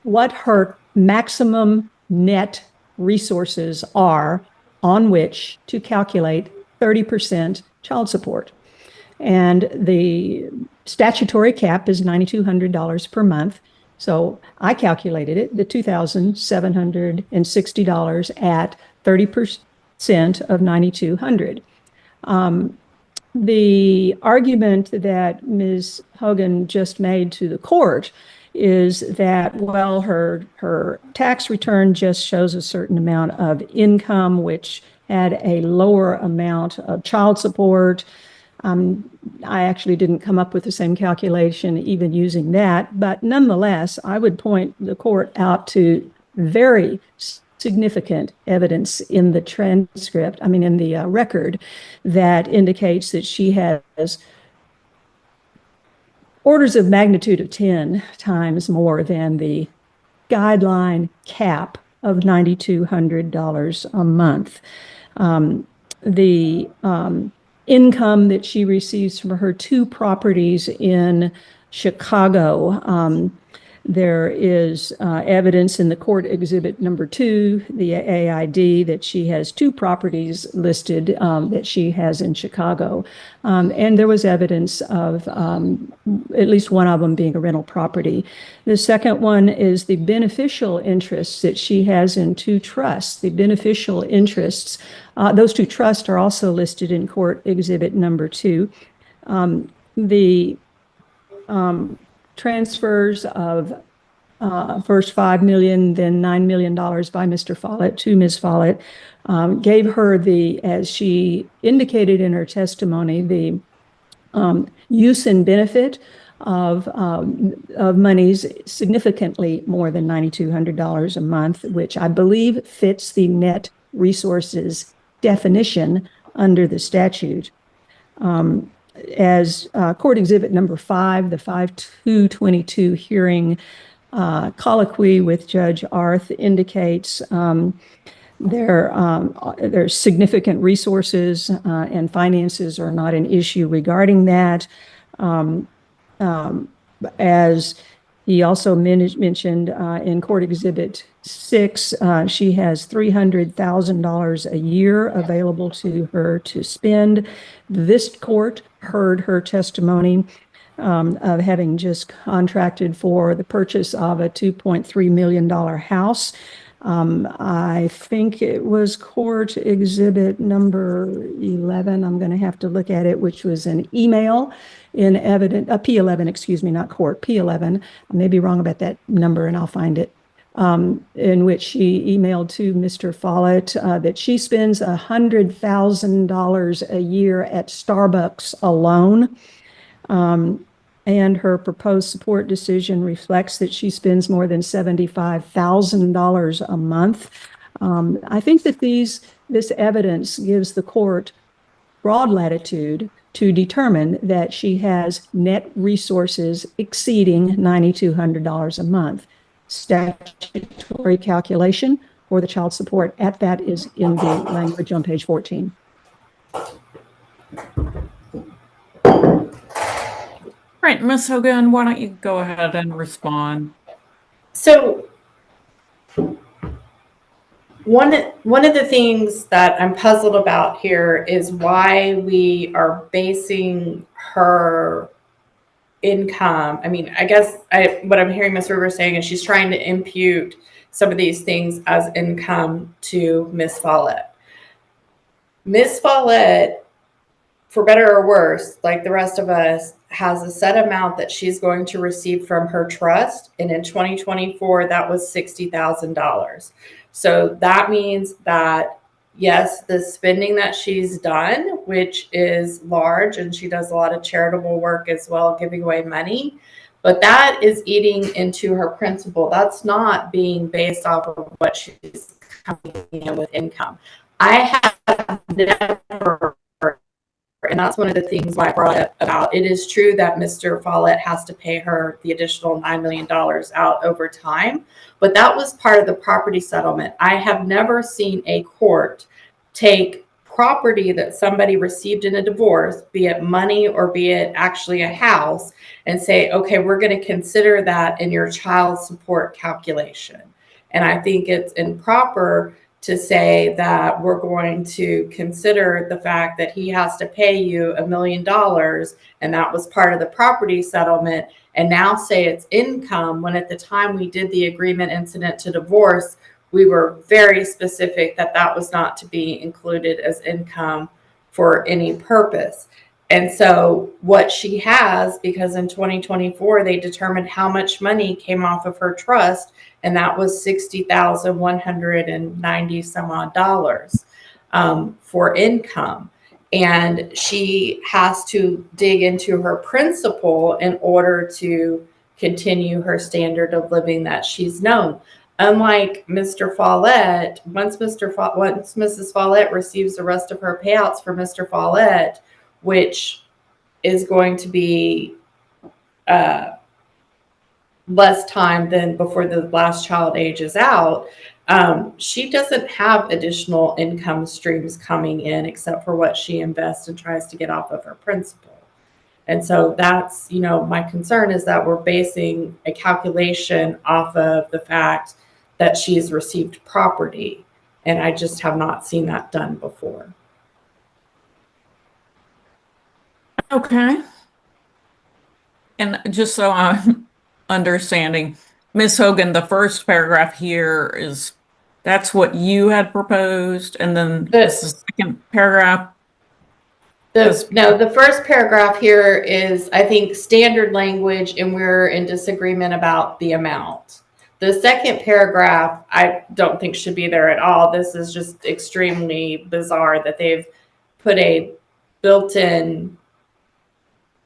what her maximum net resources are on which to calculate 30% child support. And the statutory cap is $9,200 per month. So I calculated it, the $2,760 at 30% of $9,200. The argument that Ms. Hogan just made to the court is that, well, her tax return just shows a certain amount of income, which had a lower amount of child support. I actually didn't come up with the same calculation even using that, but nonetheless, I would point the court out to very significant evidence in the transcript, in the record, that indicates that she has orders of magnitude of 10 times more than the guideline cap of $9,200 a month. The income that she receives from her 2 properties in Chicago, there is evidence in the court exhibit number 2, the AID, that she has 2 properties listed that she has in Chicago. And there was evidence of at least one of them being a rental property. The second one is the beneficial interests that she has in 2 trusts. The beneficial interests, those 2 trusts are also listed in court exhibit number 2. The transfers of first $5 million, then $9 million by Mr. Follett to Ms. Follett gave her as she indicated in her testimony, the use and benefit of monies significantly more than $9,200 a month, which I believe fits the net resources definition under the statute. As court exhibit number 5, the 5/2/22 hearing colloquy with Judge Arth indicates, there's significant resources and finances are not an issue regarding that. As he also mentioned in court exhibit 6, she has $300,000 a year available to her to spend. This court heard her testimony of having just contracted for the purchase of a $2.3 million house. I think it was court exhibit number 11. I'm going to have to look at it, which was an email in evidence, P11, excuse me, not court, P11. I may be wrong about that number and I'll find it. in which she emailed to Mr. Follett that she spends $100,000 a year at Starbucks alone. And her proposed support decision reflects that she spends more than $75,000 a month. I think that this evidence gives the court broad latitude to determine that she has net resources exceeding $9,200 a month. Statutory calculation for the child support at that is in the language on page 14. Right, Ms. Hogan, why don't you go ahead and respond? So one of the things that I'm puzzled about here is why we are basing her income. I mean, I guess what I'm hearing Ms. Rivers saying is she's trying to impute some of these things as income to Ms. Follett. Ms. Follett, for better or worse, like the rest of us, has a set amount that she's going to receive from her trust. And in 2024, that was $60,000. So that means that, yes, the spending that she's done, which is large, and she does a lot of charitable work as well, giving away money, but that is eating into her principal. That's not being based off of what she's coming in with income. I have never, and that's one of the things I brought up about. It is true that Mr. Follett has to pay her the additional $9 million out over time, but that was part of the property settlement. I have never seen a court take property that somebody received in a divorce, be it money or be it actually a house, and say, okay, we're going to consider that in your child support calculation. And I think it's improper to say that we're going to consider the fact that he has to pay you $1 million, and that was part of the property settlement, and now say it's income, when at the time we did the agreement incident to divorce, we were very specific that that was not to be included as income for any purpose. And so what she has, because in 2024, they determined how much money came off of her trust, and that was $60,190 some odd dollars for income. And she has to dig into her principal in order to continue her standard of living that she's known. Unlike Mr. Follett, once Mrs. Follett receives the rest of her payouts for Mr. Follett, which is going to be less time than before the last child ages out, she doesn't have additional income streams coming in except for what she invests and tries to get off of her principal. And so that's, my concern is that we're basing a calculation off of the fact that she's received property. And I just have not seen that done before. Okay. And just so I'm understanding, Ms. Hogan, the first paragraph here that's what you had proposed, and then this is the second paragraph. The first paragraph here is, I think, standard language, and we're in disagreement about the amount. The second paragraph, I don't think should be there at all. This is just extremely bizarre that they've put a built-in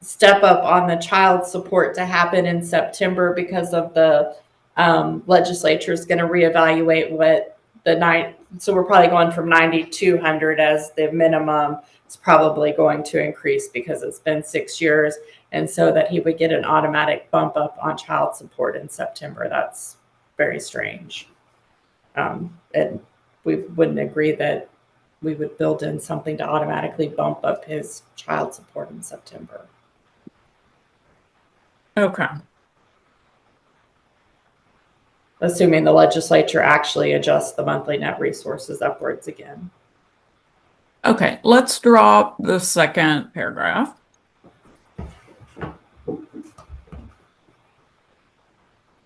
step up on the child support to happen in September because of the legislature is going to reevaluate what so we're probably going from 9,200 as the minimum. It's probably going to increase because it's been 6 years, and so that he would get an automatic bump up on child support in September. That's very strange. And we wouldn't agree that we would build in something to automatically bump up his child support in September. Okay. Assuming the legislature actually adjusts the monthly net resources upwards again. Okay, let's drop the second paragraph.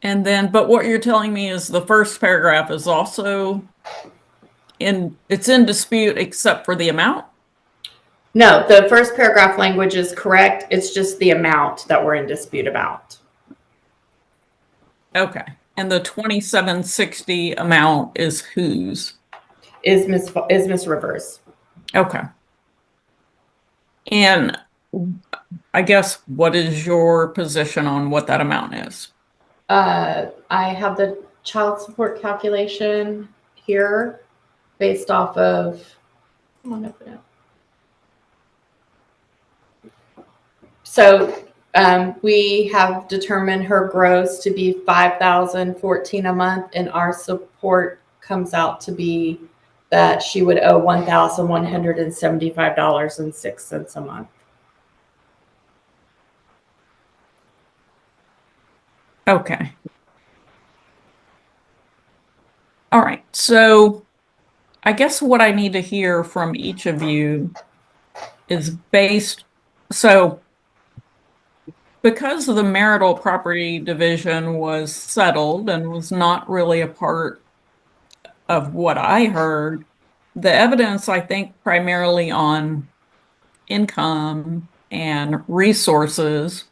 And then, but what you're telling me is the first paragraph is also it's in dispute except for the amount? No, the first paragraph language is correct. It's just the amount that we're in dispute about. Okay. And the 2760 amount is whose? Is Miss Rivers. Okay. And I guess what is your position on what that amount is? I have the child support calculation here based off of, come on, open it. So we have determined her gross to be $5,014 a month, and our support comes out to be that she would owe $1,175.06 a month. Okay. All right. So I guess what I need to hear from each of you is so because the marital property division was settled and was not really a part of what I heard, the evidence, I think, primarily on income and resources,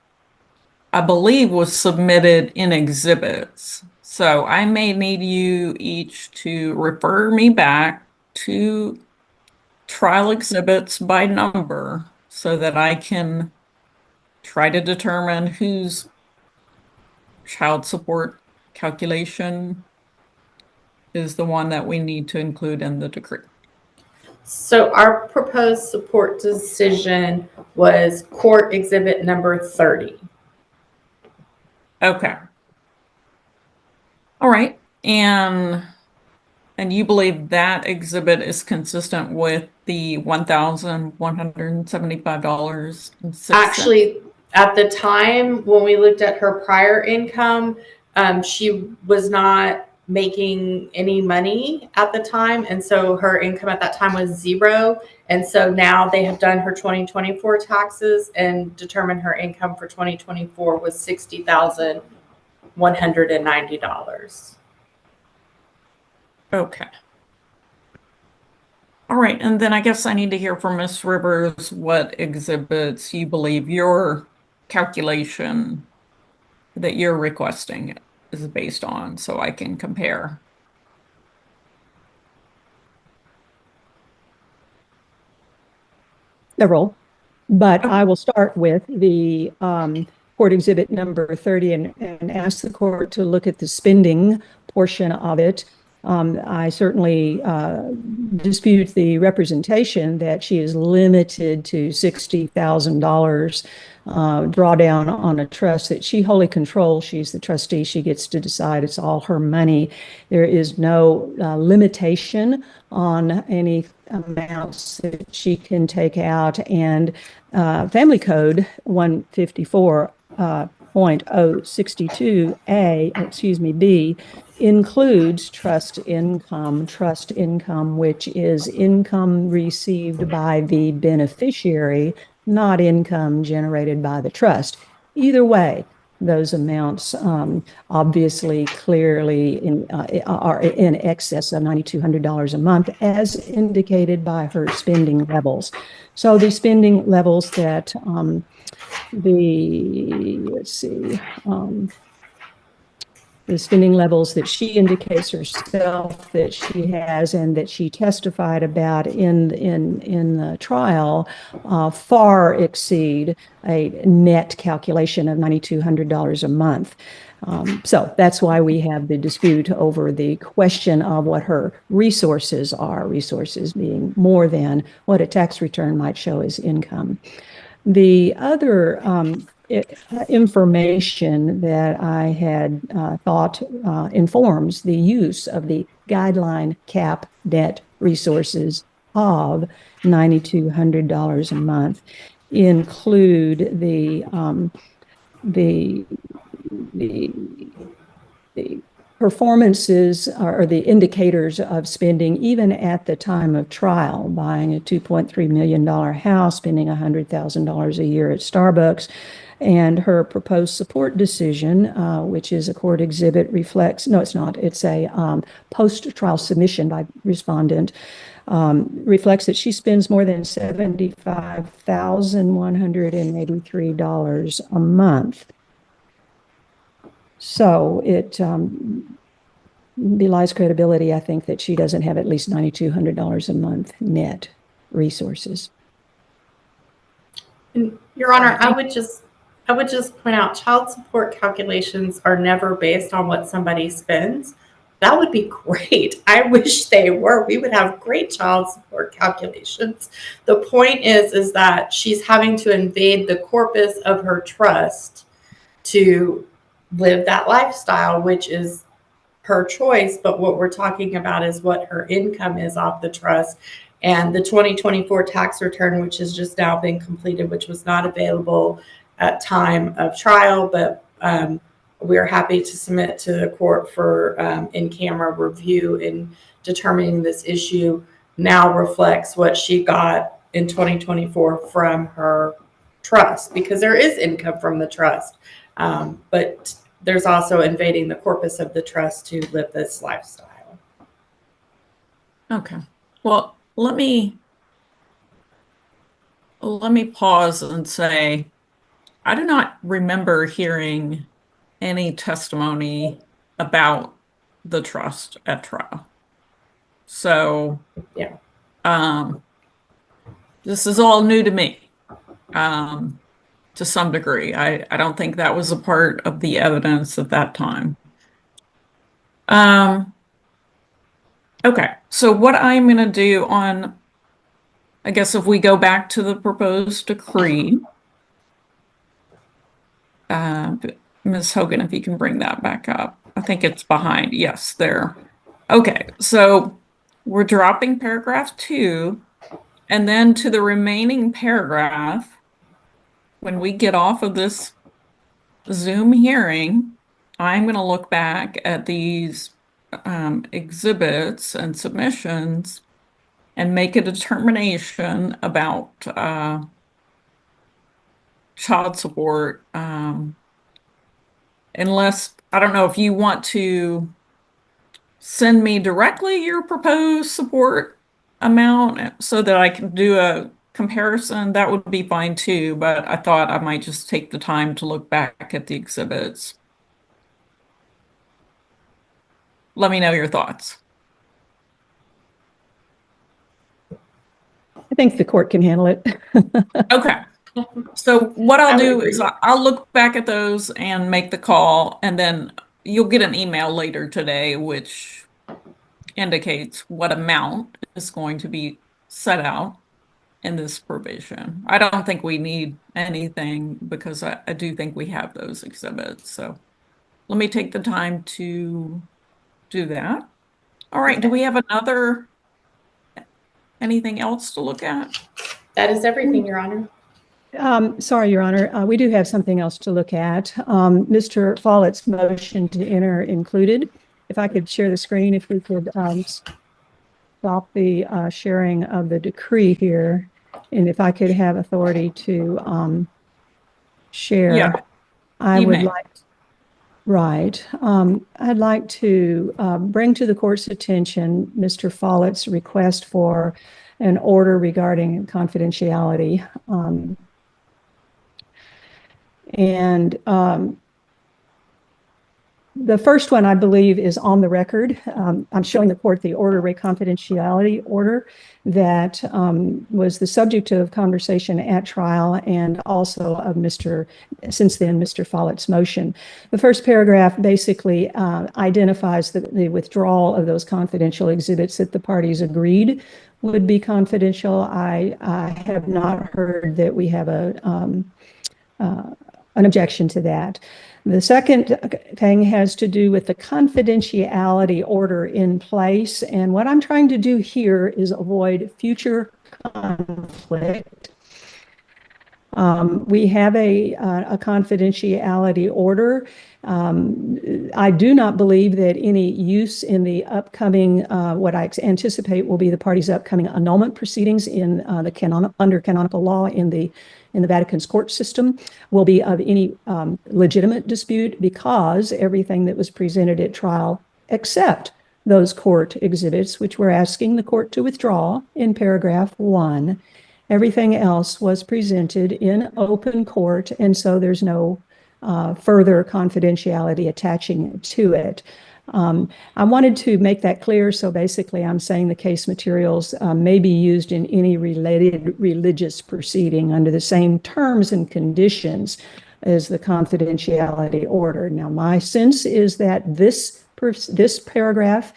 I believe, was submitted in exhibits. So I may need you each to refer me back to trial exhibits by number so that I can try to determine whose child support calculation is the one that we need to include in the decree. So our proposed support decision was court exhibit number 30. Okay. All right. And you believe that exhibit is consistent with the $1,175.06? Actually, at the time when we looked at her prior income, she was not making any money at the time. And so her income at that time was zero. And so now they have done her 2024 taxes and determined her income for 2024 was $60,190. Okay. All right. And then I guess I need to hear from Ms. Rivers what exhibits you believe your calculation that you're requesting is based on so I can compare. Several, but I will start with the court exhibit number 30 and ask the court to look at the spending portion of it. I certainly dispute the representation that she is limited to $60,000 drawdown on a trust that she wholly controls. She's the trustee. She gets to decide. It's all her money. There is no limitation on any amounts that she can take out. And Family Code 154.062A, B, includes trust income, which is income received by the beneficiary, not income generated by the trust. Either way, those amounts obviously clearly are in excess of $9,200 a month, as indicated by her spending levels. So the spending levels that the spending levels that she indicates herself that she has and that she testified about in the trial far exceed a net calculation of $9,200 a month. So that's why we have the dispute over the question of what her resources are, resources being more than what a tax return might show as income. The other information that I had thought informs the use of the guideline cap debt resources of $9,200 a month include the performances or the indicators of spending even at the time of trial, buying a $2.3 million house, spending $100,000 a year at Starbucks. And her proposed support decision, which is a court exhibit, reflects, no, it's not, it's a post-trial submission by respondent, reflects that she spends more than $75,183 a month. So it belies credibility, I think, that she doesn't have at least $9,200 a month net resources. Your Honor, I would just point out child support calculations are never based on what somebody spends. That would be great. I wish they were. We would have great child support calculations. The point is that she's having to invade the corpus of her trust to live that lifestyle, which is her choice. But what we're talking about is what her income is off the trust. And the 2024 tax return, which has just now been completed, which was not available at time of trial, but we're happy to submit to the court for in-camera review in determining this issue, now reflects what she got in 2024 from her trust, because there is income from the trust, but there's also invading the corpus of the trust to live this lifestyle. Okay. Well, let me pause and say, I do not remember hearing any testimony about the trust at trial. So, yeah, this is all new to me, to some degree. I don't think that was a part of the evidence at that time. Okay, so what I'm going to do on, I guess if we go back to the proposed decree, Ms. Hogan, if you can bring that back up. I think it's behind. Yes, there. Okay, so we're dropping paragraph 2, and then to the remaining paragraph, when we get off of this Zoom hearing, I'm going to look back at these exhibits and submissions and make a determination about child support, unless, I don't know if you want to send me directly your proposed support amount so that I can do a comparison. That would be fine too, but I thought I might just take the time to look back at the exhibits. Let me know your thoughts. I think the court can handle it. Okay. So what I'll do is I'll look back at those and make the call, and then you'll get an email later today which indicates what amount is going to be set out in this provision. I don't think we need anything because I do think we have those exhibits. So let me take the time to do that. All right. Do we have anything else to look at? That is everything, Your Honor. Sorry, Your Honor. We do have something else to look at. Mr. Follett's motion to enter included. If I could share the screen, if we could stop the sharing of the decree here, and if I could have authority to share, yeah, I would like. Right. I'd like to bring to the court's attention Mr. Follett's request for an order regarding confidentiality. The first one, I believe, is on the record. I'm showing the court the order, confidentiality order, that was the subject of conversation at trial and also of since then, Mr. Follett's motion. The first paragraph basically identifies the withdrawal of those confidential exhibits that the parties agreed would be confidential. I have not heard that we have an objection to that. The second thing has to do with the confidentiality order in place. And what I'm trying to do here is avoid future conflict. We have a confidentiality order. I do not believe that any use in the upcoming, what I anticipate will be the parties' upcoming annulment proceedings in under canonical law in the Vatican's court system will be of any legitimate dispute, because everything that was presented at trial, except those court exhibits, which we're asking the court to withdraw in paragraph 1, everything else was presented in open court, and so there's no further confidentiality attaching to it. I wanted to make that clear. So basically, I'm saying the case materials may be used in any related religious proceeding under the same terms and conditions as the confidentiality order. Now, my sense is that this paragraph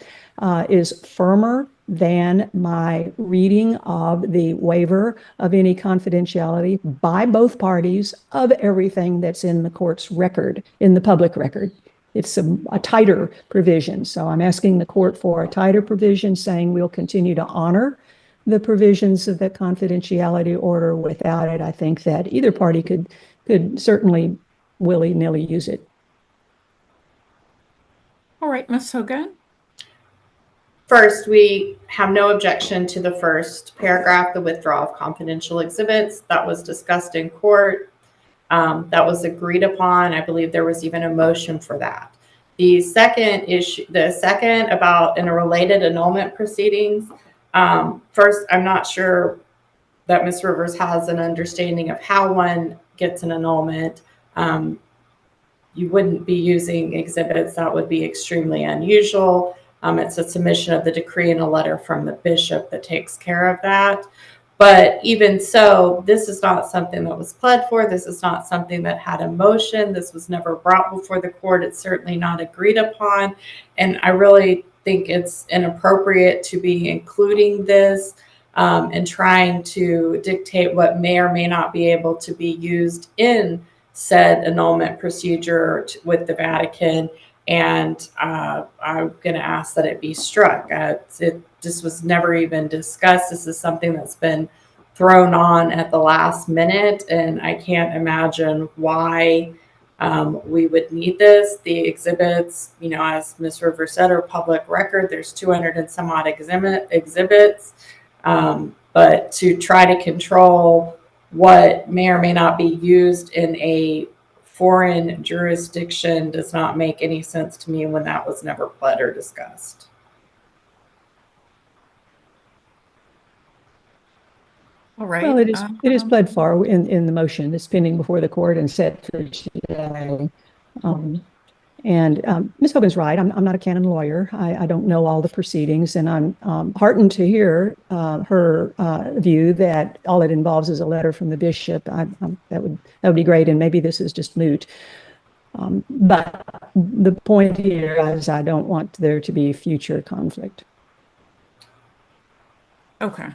is firmer than my reading of the waiver of any confidentiality by both parties of everything that's in the court's record, in the public record. It's a tighter provision. So I'm asking the court for a tighter provision saying we'll continue to honor the provisions of the confidentiality order. Without it, I think that either party could certainly willy-nilly use it. All right, Ms. Hogan. First, we have no objection to the first paragraph, the withdrawal of confidential exhibits. That was discussed in court. That was agreed upon. I believe there was even a motion for that. The second issue, about in a related annulment proceedings. First, I'm not sure that Ms. Rivers has an understanding of how one gets an annulment. You wouldn't be using exhibits. That would be extremely unusual. It's a submission of the decree and a letter from the bishop that takes care of that. But even so, this is not something that was pled for. This is not something that had a motion. This was never brought before the court. It's certainly not agreed upon. And I really think it's inappropriate to be including this and trying to dictate what may or may not be able to be used in said annulment procedure with the Vatican. And I'm going to ask that it be struck. This was never even discussed. This is something that's been thrown on at the last minute, and I can't imagine why we would need this. The exhibits, as Ms. Rivers said, are public record. There's 200 and some odd exhibits, but to try to control what may or may not be used in a foreign jurisdiction does not make any sense to me when that was never pled or discussed. All right. Well, it is pled for in the motion. It's pending before the court and set for today. Ms. Hogan's right. I'm not a canon lawyer. I don't know all the proceedings, and I'm heartened to hear her view that all it involves is a letter from the bishop. That would be great, and maybe this is just moot. But the point here is I don't want there to be future conflict. Okay.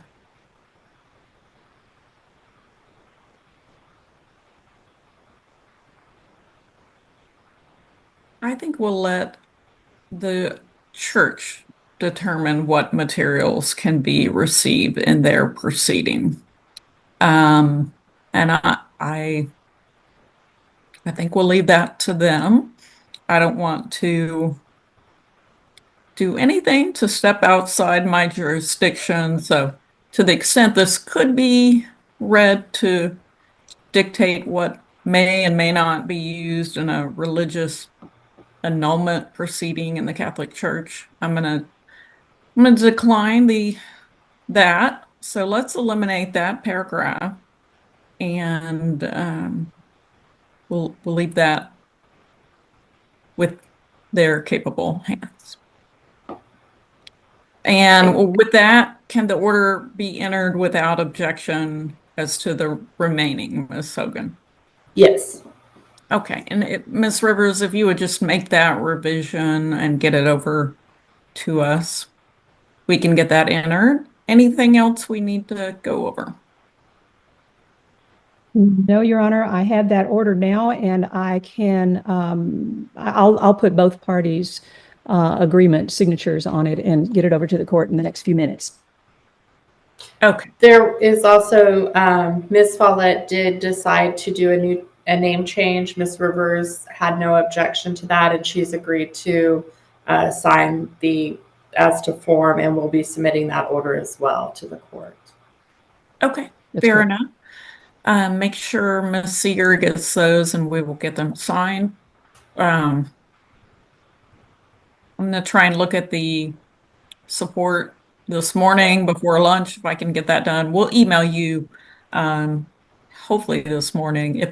I think we'll let the church determine what materials can be received in their proceeding. And I think we'll leave that to them. I don't want to do anything to step outside my jurisdiction. So to the extent this could be read to dictate what may and may not be used in a religious annulment proceeding in the Catholic Church, I'm gonna decline that. So let's eliminate that paragraph, and we'll leave that with their capable hands. And with that, can the order be entered without objection as to the remaining, Ms. Hogan? Yes. Okay, and Ms. Rivers, if you would just make that revision and get it over to us, we can get that entered. Anything else we need to go over? No, Your Honor, I have that order now, and I can, I'll put both parties' agreement signatures on it and get it over to the court in the next few minutes. Okay. There is also, Ms. Follett did decide to do a name change. Ms. Rivers had no objection to that, and she's agreed to sign the as to form, and we'll be submitting that order as well to the court. Okay, fair enough. Make sure Ms. Seeger gets those, and we will get them signed. I'm going to try and look at the support this morning before lunch if I can get that done. We'll email you hopefully this morning.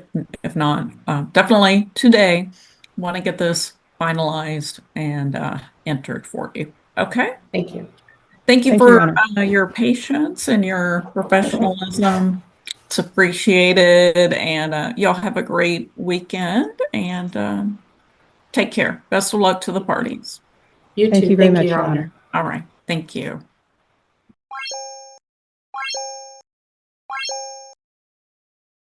If not, definitely today. Want to get this finalized and entered for you. Okay. Thank you. Thank you Thank you, for Your Honor. your patience and your professionalism. It's appreciated. And y'all have a great weekend and take care. Best of luck to the parties. You too. Thank you very Thank much, you, Your Your Honor. Honor. All right. Thank you.